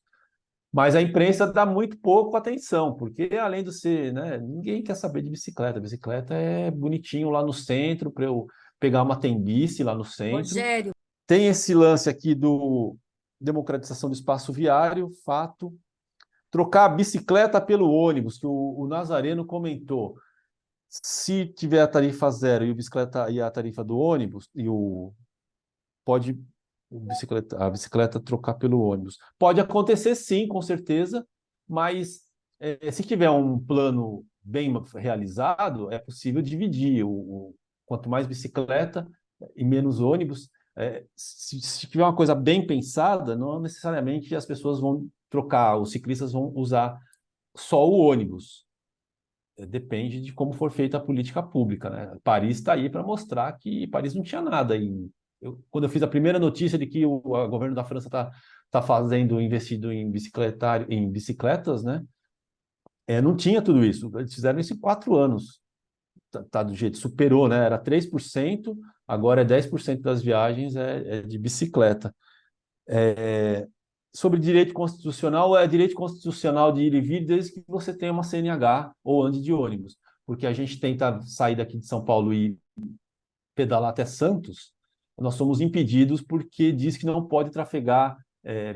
Mas a imprensa dá muito pouco atenção, porque além de ser, né, ninguém quer saber de bicicleta. Bicicleta é bonitinho lá no centro, para eu pegar uma tembice lá no centro. Rogério, Tem esse lance aqui do democratização do espaço viário, fato. Trocar a bicicleta pelo ônibus, que o Nazareno comentou. Se tiver a tarifa zero e, e a tarifa do ônibus, pode a bicicleta trocar pelo ônibus. Pode acontecer sim, com certeza, mas se tiver um plano bem realizado, é possível dividir. Quanto mais bicicleta e menos ônibus, se tiver uma coisa bem pensada, não necessariamente as pessoas vão trocar, os ciclistas vão usar só o ônibus. Depende de como for feita a política pública, né? Paris está aí para mostrar que Paris não tinha nada. Quando eu fiz a primeira notícia de que o governo da França tá investido em bicicletas, né? Não tinha tudo isso. Eles fizeram isso em 4 anos. Tá do jeito, superou, né? Era 3%, agora é 10% das viagens é de bicicleta. Sobre direito constitucional, é direito constitucional de ir e vir desde que você tenha uma CNH ou ande de ônibus. Porque a gente tenta sair daqui de São Paulo e pedalar até Santos, nós somos impedidos porque diz que não pode trafegar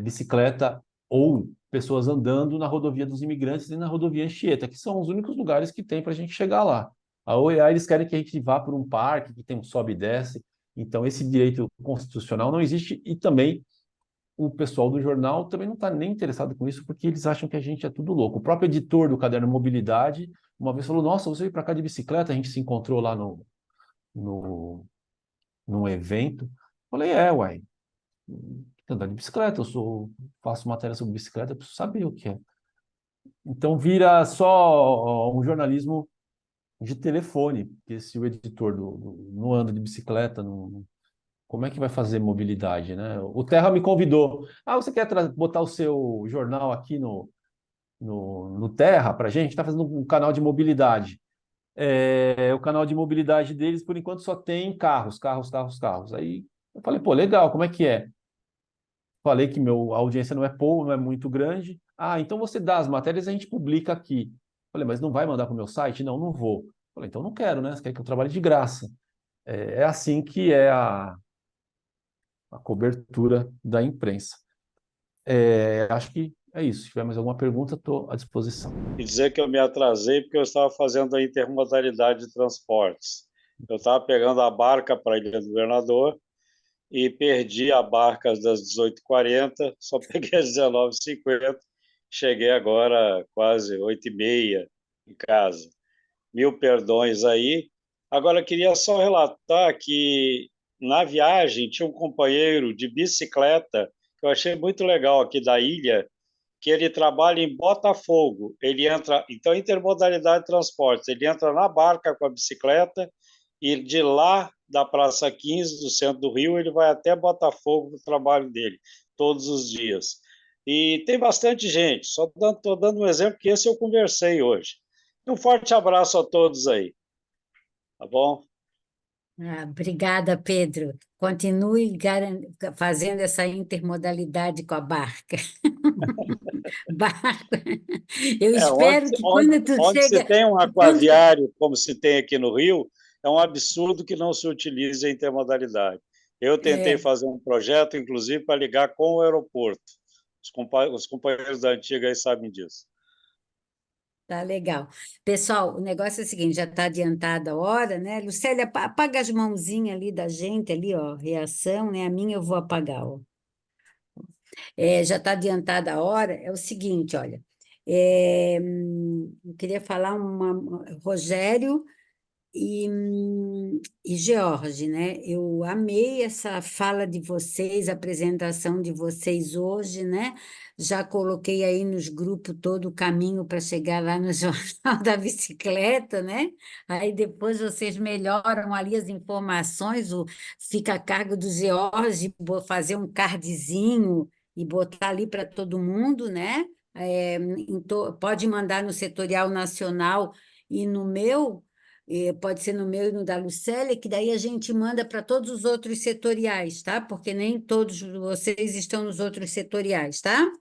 bicicleta ou pessoas andando na rodovia dos imigrantes e na rodovia Anchieta, que são os únicos lugares que tem para a gente chegar lá. A OEA, eles querem que a gente vá por um parque que tem um sobe e desce. Então, esse direito constitucional não existe e também o pessoal do jornal também não está nem interessado com isso, porque eles acham que a gente é tudo louco. O próprio editor do Caderno Mobilidade uma vez falou: nossa, você veio para cá de bicicleta? A gente se encontrou lá num evento. Falei: uai, andar de bicicleta, faço matéria sobre bicicleta, eu preciso saber o que é. Então vira só um jornalismo de telefone, porque se o editor não anda de bicicleta, como é que vai fazer mobilidade, né? O Terra me convidou. Você quer botar o seu jornal aqui no Terra para a gente? Está fazendo um canal de mobilidade. O canal de mobilidade deles, por enquanto, só tem carros. Aí eu falei: pô, legal, como é que é? Falei que a audiência não é muito grande. Então você dá as matérias e a gente publica aqui. Falei: mas não vai mandar para o meu site? Não, não vou. Falei: então não quero, né? Você quer que eu trabalhe de graça. É assim que é a cobertura da imprensa. Acho que é isso. Se tiver mais alguma pergunta, estou à disposição. E dizer que eu me atrasei porque eu estava fazendo a intermodalidade de transportes. Eu estava pegando a barca para a Ilha do Governador e perdi a barca das 18h40, só peguei às 19h50, cheguei agora quase 8h30 em casa. Mil perdões aí. Agora, queria só relatar que na viagem tinha um companheiro de bicicleta que eu achei muito legal aqui da ilha, que ele trabalha em Botafogo. Ele entra, então, intermodalidade de transportes, ele entra na barca com a bicicleta e de lá, da Praça 15, do centro do Rio, ele vai até Botafogo para o trabalho dele, todos os dias. E tem bastante gente, só estou dando um exemplo que esse eu conversei hoje. Um forte abraço a todos aí, tá bom? Obrigada, Pedro. Continue fazendo essa intermodalidade com a barca. Eu espero que quando tu onde chega... se tem um aquaviário, como se tem aqui no Rio, é um absurdo que não se utilize a intermodalidade. Eu tentei fazer um projeto, inclusive, para ligar com o aeroporto. Os companheiros da antiga aí sabem disso. Tá legal. Pessoal, o negócio é o seguinte, já está adiantada a hora, né? Lucélia, apaga as mãozinhas ali da gente, ali, ó, reação, né? A minha eu vou apagar, ó. Já está adiantada a hora, é o seguinte, olha, eu queria falar Rogério e George, né? Eu amei essa fala de vocês, a apresentação de vocês hoje, né? Já coloquei aí nos grupos todo o caminho para chegar lá no Jornal da Bicicleta, né? Aí depois vocês melhoram ali as informações, fica a cargo do George fazer um cardzinho e botar ali para todo mundo, né? Pode mandar no Setorial Nacional e no meu, pode ser no meu e no da Lucélia, que daí a gente manda para todos os outros setoriais, tá? Porque nem todos vocês estão nos outros setoriais, tá?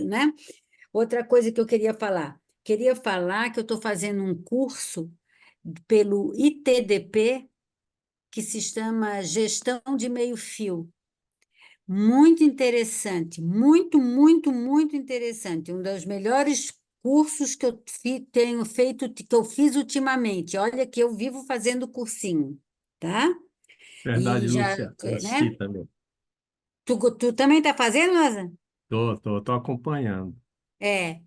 Né? Outra coisa que eu queria falar que eu estou fazendo um curso pelo ITDP, que se chama Gestão de Meio-Fio. Muito interessante, muito, muito, muito interessante. Um dos melhores cursos que eu tenho feito, que eu fiz ultimamente. Olha que eu vivo fazendo cursinho, tá? Verdade, E já, Lúcia. Assisti né? também. Tu também está fazendo, Lázaro? Tô acompanhando. É,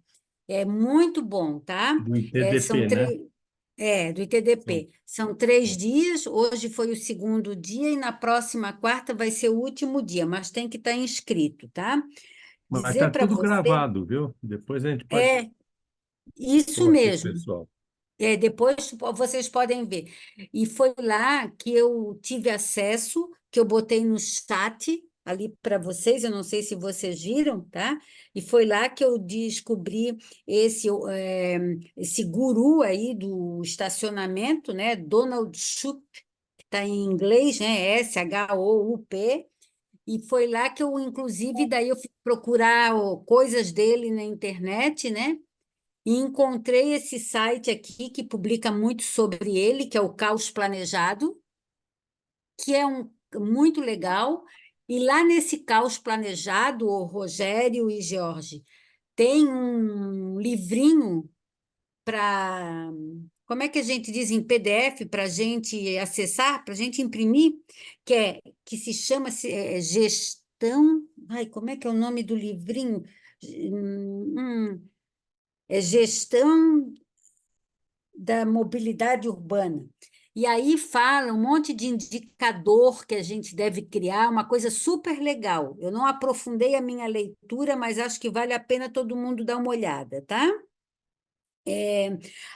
é muito bom, tá? Do São ITDP, né? do Sim. ITDP. São 3 dias, hoje foi o segundo dia e na próxima quarta vai ser o último dia, mas tem que estar inscrito, tá? Mas Dizer está para tudo você, gravado, viu? Depois a gente pode é isso pôr aqui, mesmo. pessoal. Depois vocês podem ver. E foi lá que eu tive acesso, que eu botei no chat ali para vocês, eu não sei se vocês viram, tá? E foi lá que eu descobri esse guru aí do estacionamento, né? Donald Shoup, que está em inglês, né? Shoup. E foi lá que eu, inclusive, daí eu fui procurar coisas dele na internet, né? E encontrei esse site aqui que publica muito sobre ele, que é o Caos Planejado, que é muito legal. E lá nesse Caos Planejado, o Rogério e Jorge, tem um livrinho para, como é que a gente diz, em PDF, para a gente acessar, para a gente imprimir, que se chama Gestão. Ai, como é que é o nome do livrinho? É Gestão da mobilidade urbana. E aí fala um monte de indicador que a gente deve criar, uma coisa super legal. Eu não aprofundei a minha leitura, mas acho que vale a pena todo mundo dar uma olhada, tá?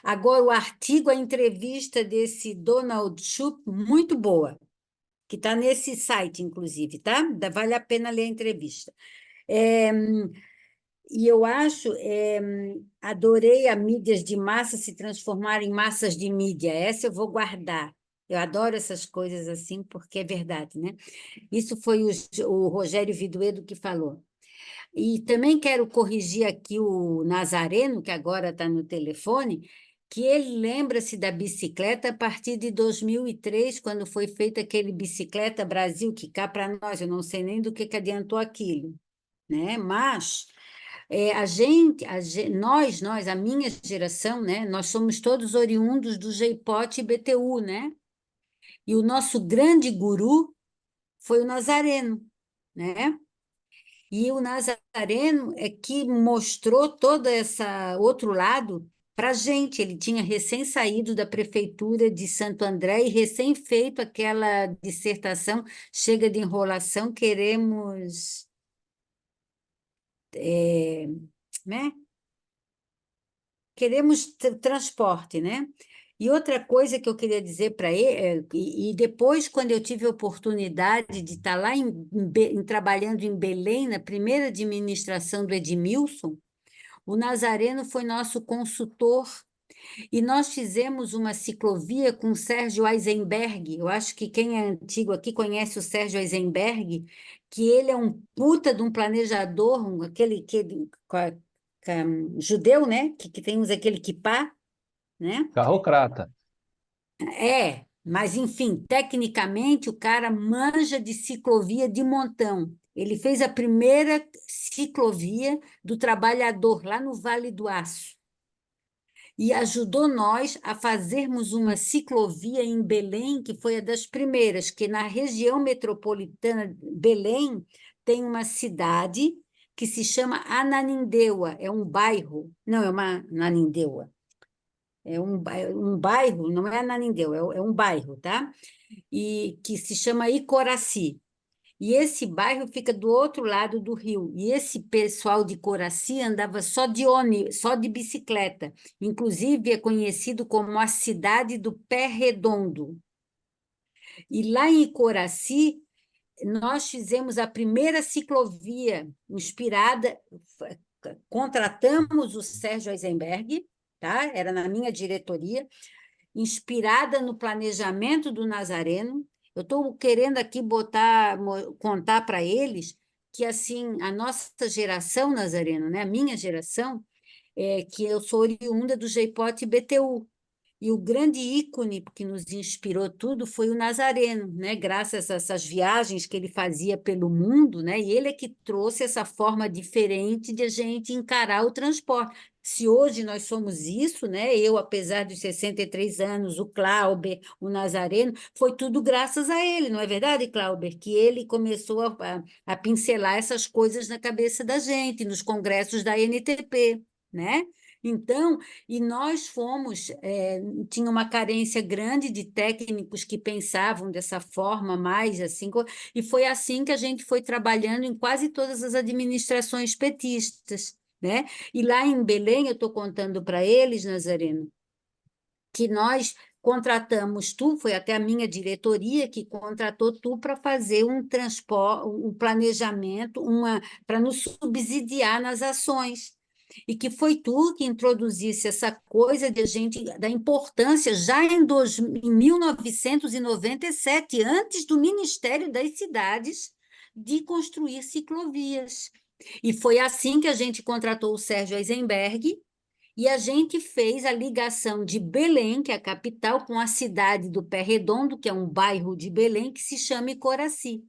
Agora, o artigo, a entrevista desse Donald Shoup, muito boa, que está nesse site, inclusive, tá? Vale a pena ler a entrevista. E eu acho, adorei a mídias de massa se transformar em massas de mídia. Essa eu vou guardar. Eu adoro essas coisas assim, porque é verdade, né? Isso foi o Rogério Viduedo que falou. E também quero corrigir aqui o Nazareno, que agora está no telefone, que ele lembra-se da bicicleta a partir de 2003, quando foi feito aquele Bicicleta Brasil, que cá para nós, eu não sei nem do que adiantou aquilo, né? Mas nós, a minha geração, né? Nós somos todos oriundos do JPOT e BTU, né? E o nosso grande guru foi o Nazareno, né? E o Nazareno é que mostrou todo esse outro lado para a gente. Ele tinha recém saído da prefeitura de Santo André e recém feito aquela dissertação, chega de enrolação, queremos, né? Queremos transporte, né? E outra coisa que eu queria dizer para ele, e depois, quando eu tive a oportunidade de estar lá trabalhando em Belém, na primeira administração do Edmilson, o Nazareno foi nosso consultor, e nós fizemos uma ciclovia com o Sérgio Eisenberg. Eu acho que quem é antigo aqui conhece o Sérgio Eisenberg, que ele é um puta de um planejador, judeu, né? Que tem aquele kippá, né? Carrocrata. Mas enfim, tecnicamente o cara manja de ciclovia de montão. Ele fez a primeira ciclovia do trabalhador lá no Vale do Aço e ajudou nós a fazermos uma ciclovia em Belém, que foi a das primeiras, que na região metropolitana de Belém tem uma cidade que se chama Ananindeua, é um bairro, não, é uma Ananindeua, é um bairro, não é Ananindeua, é um bairro, tá? E que se chama Icoraci. E esse bairro fica do outro lado do rio. E esse pessoal de Coraci andava só de ônibus, só de bicicleta. Inclusive, é conhecido como a cidade do pé redondo. E lá em Coraci, nós fizemos a primeira ciclovia inspirada, contratamos o Sérgio Eisenberg, tá? Era na minha diretoria, inspirada no planejamento do Nazareno. Eu estou querendo aqui contar para eles que assim a nossa geração, Nazareno, né, a minha geração, que eu sou oriunda do JPOT e BTU. E o grande ícone que nos inspirou tudo foi o Nazareno, né? Graças a essas viagens que ele fazia pelo mundo, né? E ele é que trouxe essa forma diferente de a gente encarar o transporte. Se hoje nós somos isso, né? Eu, apesar dos 63 anos, o Clauber, o Nazareno, foi tudo graças a ele, não é verdade, Clauber? Que ele começou a pincelar essas coisas na cabeça da gente, nos congressos da NTP, né? Então, e nós tinha uma carência grande de técnicos que pensavam dessa forma mais assim, e foi assim que a gente foi trabalhando em quase todas as administrações petistas, né? E lá em Belém, eu estou contando para eles, Nazareno, que nós contratamos tu, foi até a minha diretoria que contratou tu para fazer um transporte, um planejamento, para nos subsidiar nas ações. E que foi tu que introduzisse essa coisa de gente, da importância, já em 1997, antes do Ministério das Cidades, de construir ciclovias. E foi assim que a gente contratou o Sérgio Eisenberg, e a gente fez a ligação de Belém, que é a capital, com a cidade do Pé Redondo, que é um bairro de Belém, que se chama Icoraci.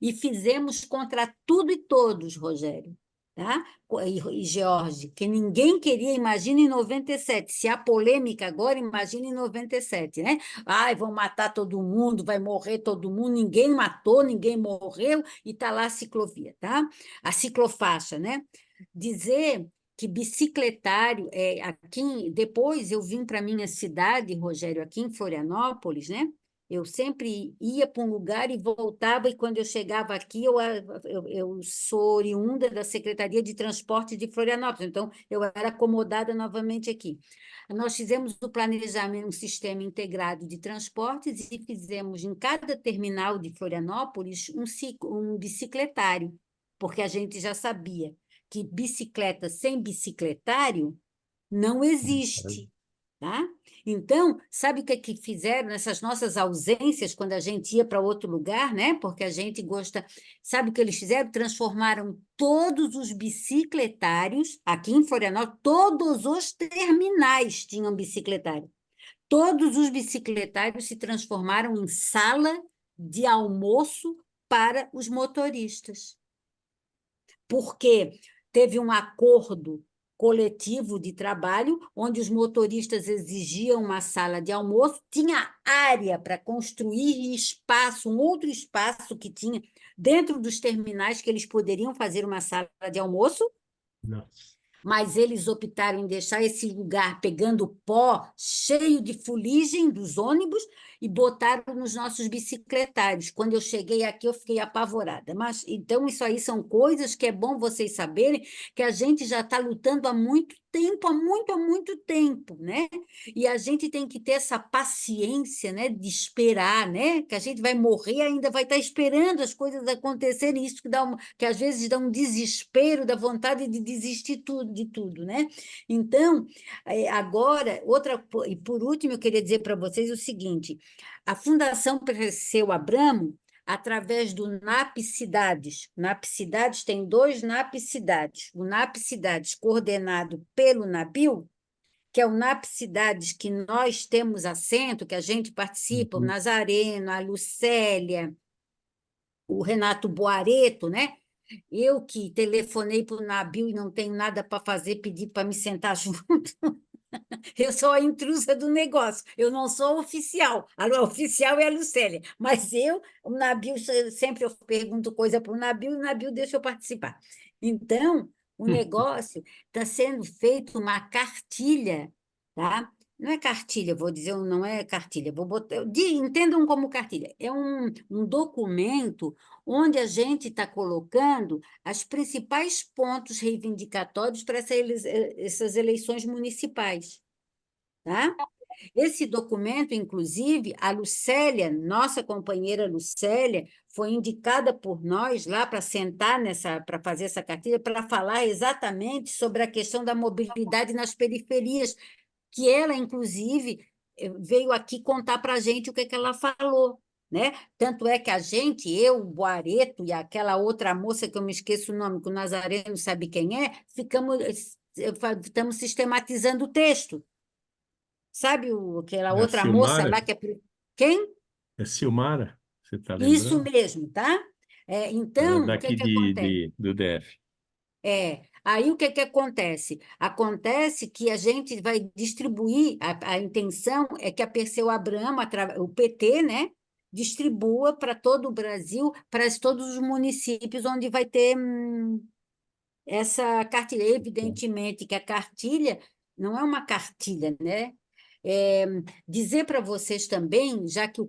E fizemos contra tudo e todos, Rogério, tá? E George, que ninguém queria, imagina em 97. Se há polêmica agora, imagina em 97, né? Ai, vão matar todo mundo, vai morrer todo mundo, ninguém matou, ninguém morreu, e está lá a ciclovia, tá? A ciclofaixa, né? Dizer que bicicletário, aqui, depois eu vim para a minha cidade, Rogério, aqui em Florianópolis, né? Eu sempre ia para um lugar e voltava, e quando eu chegava aqui, eu sou oriunda da Secretaria de Transporte de Florianópolis, então eu era acomodada novamente aqui. Nós fizemos o planejamento, um sistema integrado de transportes, e fizemos em cada terminal de Florianópolis um bicicletário, porque a gente já sabia que bicicleta sem bicicletário não existe, tá? Então, sabe o que fizeram nessas nossas ausências, quando a gente ia para outro lugar, né? Porque a gente gosta... Sabe o que eles fizeram? Transformaram todos os bicicletários, aqui em Florianópolis, todos os terminais tinham bicicletário. Todos os bicicletários se transformaram em sala de almoço para os motoristas. Porque teve um acordo coletivo de trabalho, onde os motoristas exigiam uma sala de almoço, tinha área para construir espaço, um outro espaço que tinha dentro dos terminais que eles poderiam fazer uma sala de almoço. Nossa. Mas eles optaram em deixar esse lugar pegando pó, cheio de fuligem dos ônibus, e botaram nos nossos bicicletários. Quando eu cheguei aqui, eu fiquei apavorada. Mas, então, isso aí são coisas que é bom vocês saberem, que a gente já está lutando há muito tempo, há muito tempo, né? E a gente tem que ter essa paciência, né, de esperar, né? Que a gente vai morrer e ainda vai estar esperando as coisas acontecerem, isso que às vezes dá um desespero, dá vontade de desistir de tudo, né? Então, agora, e por último, eu queria dizer para vocês o seguinte: a Fundação Perseu Abramo, através do NAP Cidades. O NAP Cidades tem 2 NAP Cidades. O NAP Cidades, coordenado pelo Nabil, que é o NAP Cidades que nós temos assento, que a gente participa, o Nazareno, a Lucélia, o Renato Boareto, né? Eu que telefonei para o Nabil e não tenho nada para fazer, pedi para me sentar junto. Eu sou a intrusa do negócio, eu não sou oficial. A oficial é a Lucélia, mas o Nabil, sempre eu pergunto coisa para o Nabil deixa eu participar. Então, o negócio está sendo feito uma cartilha, tá? Não é cartilha, vou dizer, não é cartilha, vou botar, entendam como cartilha. É um documento onde a gente está colocando os principais pontos reivindicatórios para essas eleições municipais. Tá? Esse documento, inclusive, a Lucélia, nossa companheira Lucélia, foi indicada por nós lá para sentar para fazer essa cartilha, para falar exatamente sobre a questão da mobilidade nas periferias, que ela, inclusive, veio aqui contar para a gente o que ela falou. Né? Tanto é que eu, o Boareto e aquela outra moça que eu me esqueço o nome, que o Nazareno sabe quem é, estamos sistematizando o texto. Sabe aquela É a outra moça Silmara? lá que é... Quem? É Silmara, você está Isso lembrando? mesmo, tá? Ela é Então, o que daqui que acontece? do DF. Aí o que que acontece? Acontece que a gente vai distribuir, a intenção é que a Perseu Abramo, o PT, né, distribua para todo o Brasil, para todos os municípios onde vai ter essa cartilha. Evidentemente que a cartilha não é uma cartilha, né? É, dizer para vocês também, já que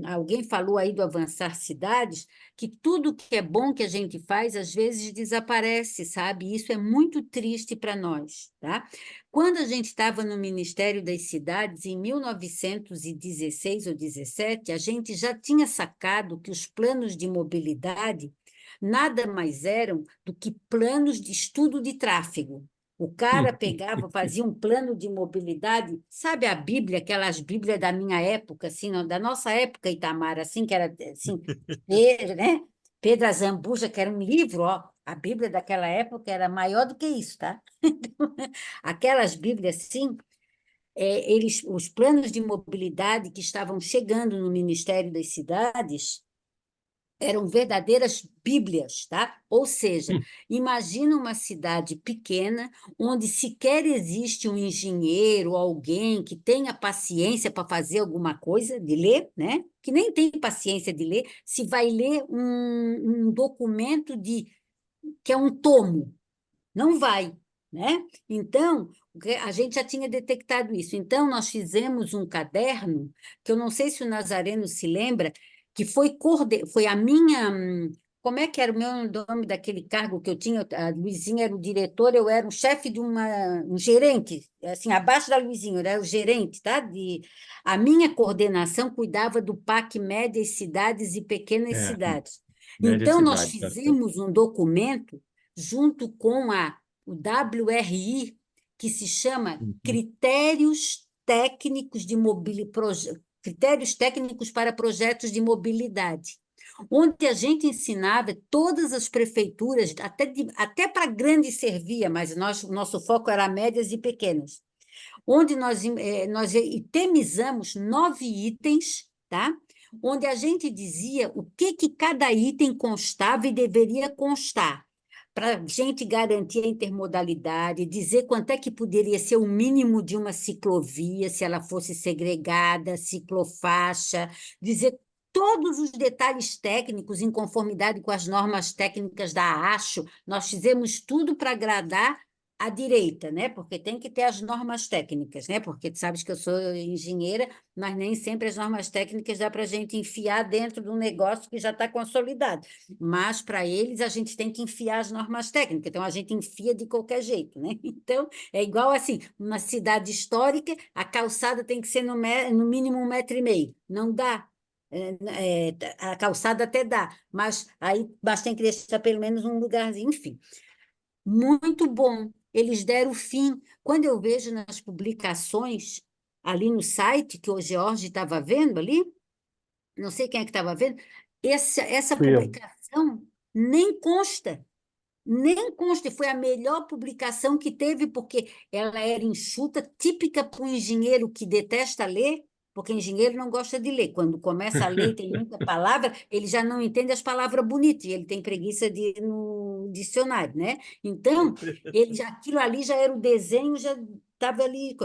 alguém falou aí do Avançar Cidades, que tudo que é bom que a gente faz, às vezes desaparece, sabe? Isso é muito triste para nós, tá? Quando a gente estava no Ministério das Cidades, em 1916 ou 17, a gente já tinha sacado que os planos de mobilidade nada mais eram do que planos de estudo de tráfego. O cara pegava, fazia um plano de mobilidade, sabe a Bíblia, aquelas Bíblias da minha época, assim, da nossa época, Itamar, assim, que era assim, Pedro, né? Pedro Azambuja, que era um livro, ó, a Bíblia daquela época era maior do que isso, tá? Aquelas Bíblias, assim, os planos de mobilidade que estavam chegando no Ministério das Cidades, eram verdadeiras bíblias, tá? Ou seja, imagina uma cidade pequena onde sequer existe um engenheiro, alguém que tenha paciência para fazer alguma coisa, de ler, né? Que nem tem paciência de ler, se vai ler um documento que é um tomo, não vai, né? Então, a gente já tinha detectado isso. Então, nós fizemos um caderno, que eu não sei se o Nazareno se lembra, que foi a minha... Como é que era o meu nome daquele cargo que eu tinha? A Luizinha era o diretor, eu era um chefe de um gerente, assim, abaixo da Luizinha, eu era o gerente, tá? A minha coordenação cuidava do PAC Médias Cidades e Pequenas É, Cidades. média Então, nós cidade, tá certo. fizemos um documento junto com o WRI, que se chama Critérios Técnicos Critérios Técnicos para Projetos de Mobilidade, onde a gente ensinava todas as prefeituras, até para grandes servia, mas o nosso foco era médias e pequenas, onde nós itemizamos 9 itens, tá? Onde a gente dizia o que cada item constava e deveria constar, para a gente garantir a intermodalidade, dizer quanto é que poderia ser o mínimo de uma ciclovia, se ela fosse segregada, ciclofaixa, dizer todos os detalhes técnicos em conformidade com as normas técnicas da AASHO. Nós fizemos tudo para agradar à direita, né? Porque tem que ter as normas técnicas, né? Porque tu sabes que eu sou engenheira, mas nem sempre as normas técnicas dá para a gente enfiar dentro de um negócio que já está consolidado. Mas, para eles, a gente tem que enfiar as normas técnicas, então a gente enfia de qualquer jeito, né? Então, é igual assim, uma cidade histórica, a calçada tem que ser no mínimo 1,5 m. Não dá. A calçada até dá, mas tem que deixar pelo menos um lugarzinho, enfim. Muito bom. Eles deram fim. Quando eu vejo nas publicações ali no site, que o George estava vendo ali, não sei quem é que estava vendo, essa Fui eu. publicação nem consta. Nem consta, foi a melhor publicação que teve, porque ela era enxuta, típica para um engenheiro que detesta ler, porque engenheiro não gosta de ler. Quando começa a ler e tem muita palavra, ele já não entende as palavras bonitas, e ele tem preguiça de ir no dicionário, né? Então, aquilo ali já era o desenho, já estava ali.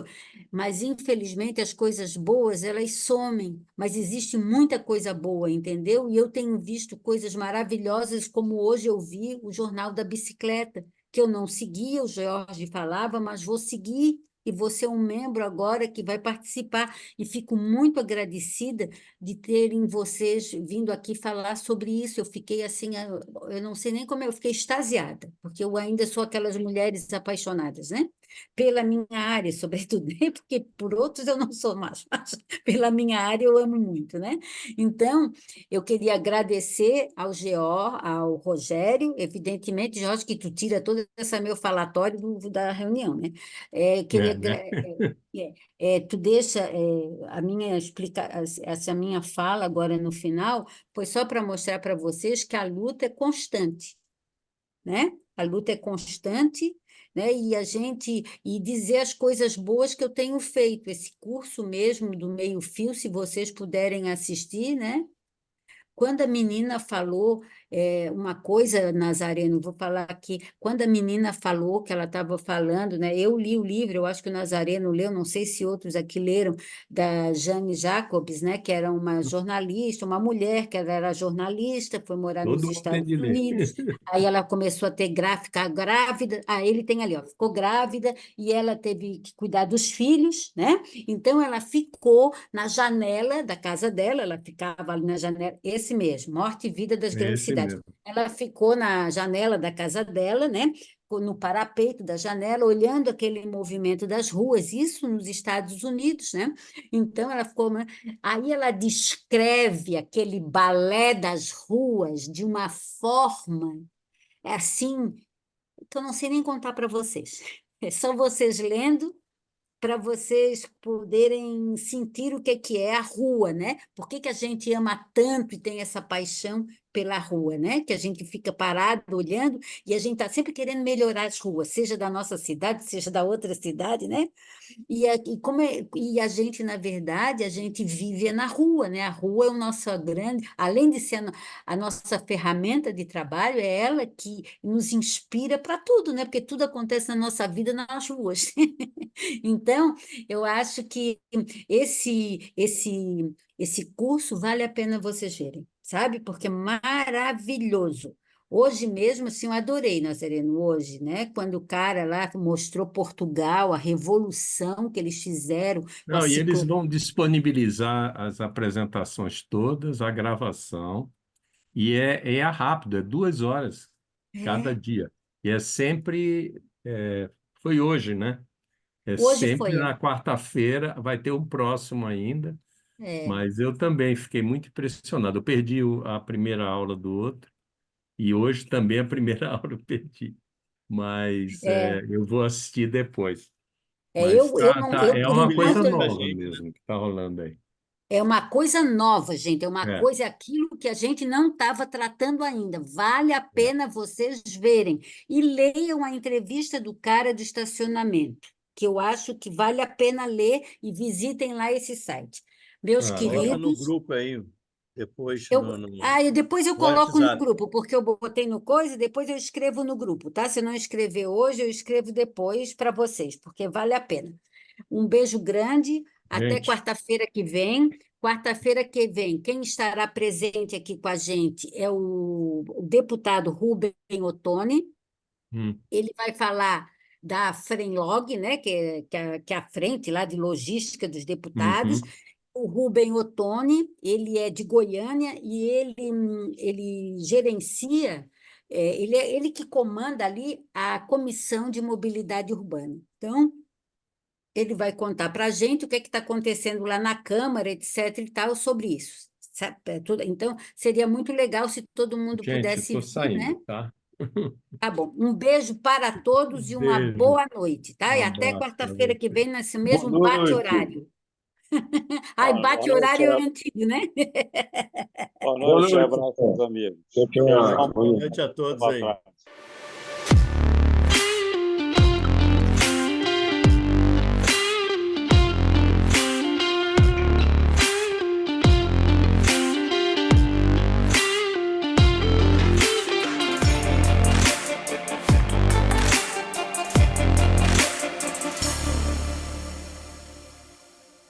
Mas, infelizmente, as coisas boas, elas somem, mas existe muita coisa boa, entendeu? E eu tenho visto coisas maravilhosas, como hoje eu vi o Jornal da Bicicleta, que eu não seguia, o George falava, mas vou seguir, e vou ser um membro agora que vai participar, e fico muito agradecida de terem vocês vindo aqui falar sobre isso. Eu fiquei assim, eu não sei nem como eu fiquei extasiada, porque eu ainda sou aquelas mulheres apaixonadas, né? Pela minha área, sobretudo, porque por outros eu não sou mais, mas pela minha área eu amo muito, né? Então, eu queria agradecer ao Geor, ao Rogério, evidentemente, Jorge, que tu tira todo esse meu falatório da reunião, né? É, né? Tu deixa essa minha fala agora no final, foi só para mostrar para vocês que a luta é constante, né? A luta é constante, né? E dizer as coisas boas que eu tenho feito. Esse curso mesmo do meio-fio, se vocês puderem assistir, né? Quando a menina falou uma coisa, Nazareno, vou falar aqui, quando a menina falou que ela estava falando, né? Eu li o livro, eu acho que o Nazareno leu, não sei se outros aqui leram, da Jane Jacobs, né? Que era uma jornalista, uma mulher que ela era jornalista, foi morar nos Todo mundo tem Estados de ler. Unidos, aí ela começou a ficar grávida, aí ele tem ali, ó, ficou grávida e ela teve que cuidar dos filhos, né? Então ela ficou na janela da casa dela, ela ficava ali na janela, esse mesmo, Morte e Vida das É Grandes esse Cidades. mesmo. Ela ficou na janela da casa dela, né? No parapeito da janela, olhando aquele movimento das ruas, isso nos Estados Unidos, né? Então ela ficou. Aí ela descreve aquele balé das ruas de uma forma, assim, que eu não sei nem contar para vocês. É só vocês lendo para vocês poderem sentir o que é a rua, né? Por que que a gente ama tanto e tem essa paixão pela rua, né? Que a gente fica parado olhando e a gente está sempre querendo melhorar as ruas, seja da nossa cidade, seja da outra cidade, né? E a gente, na verdade, a gente vive na rua, né? A rua é o nosso grande, além de ser a nossa ferramenta de trabalho, é ela que nos inspira para tudo, né? Porque tudo acontece na nossa vida nas ruas. Então, eu acho que esse curso vale a pena vocês verem, sabe? Porque é maravilhoso. Hoje mesmo, assim, eu adorei, Nazareno, hoje, né? Quando o cara lá mostrou Portugal, a revolução que eles fizeram com a Não, e eles ciclo... vão disponibilizar as apresentações todas, a gravação, e é rápido, é 2 horas cada É, dia. E é sempre, foi hoje, né? É hoje sempre foi, na quarta-feira, vai ter um próximo ainda, é, mas eu também fiquei muito impressionado. Eu perdi a primeira aula do outro, e hoje também a primeira aula eu perdi, mas é, eu vou assistir depois. é, Mas eu não, eu é por uma coisa enquanto Muita nova gente, né? mesmo que está rolando aí. é uma coisa nova, gente, é uma É, coisa, aquilo que a gente não estava tratando ainda. Vale a é. pena vocês verem. E leiam a entrevista do cara do estacionamento, que eu acho que vale a pena ler e visitem lá esse site. Meus Ah, Coloca legal. no queridos, grupo aí, depois e depois eu no coloco no WhatsApp. grupo, porque eu botei no coisa e depois eu escrevo no grupo, tá? Se eu não escrever hoje, eu escrevo depois para vocês, porque vale a pena. Um beijo grande, até Gente, quarta-feira que vem. Quarta-feira que vem, quem estará presente aqui com a gente é o deputado Rubem Ottoni. hum, Ele vai falar da Frenlog, né, que é a frente lá de logística dos deputados. uhum. O Rubem Ottoni, ele é de Goiânia e ele gerencia, ele que comanda ali a Comissão de Mobilidade Urbana. Então, ele vai contar para a gente o que está acontecendo lá na Câmara, etc. e tal, sobre isso. Sabe? Então, seria muito legal se todo mundo Gente, eu pudesse estou vir, né? saindo, tá? Tá bom. Um beijo para todos e uma Beijo, boa noite, tá? um E até abraço para quarta-feira que você. vem, nesse Boa mesmo noite. bate-horário. Ai, Boa noite, bate-horário é antigo, né? boa Boa noite, noite, abraço aos pessoal. amigos. Tchau, Beijão tchau. Boa Boa noite. noite a todos para aí. trás.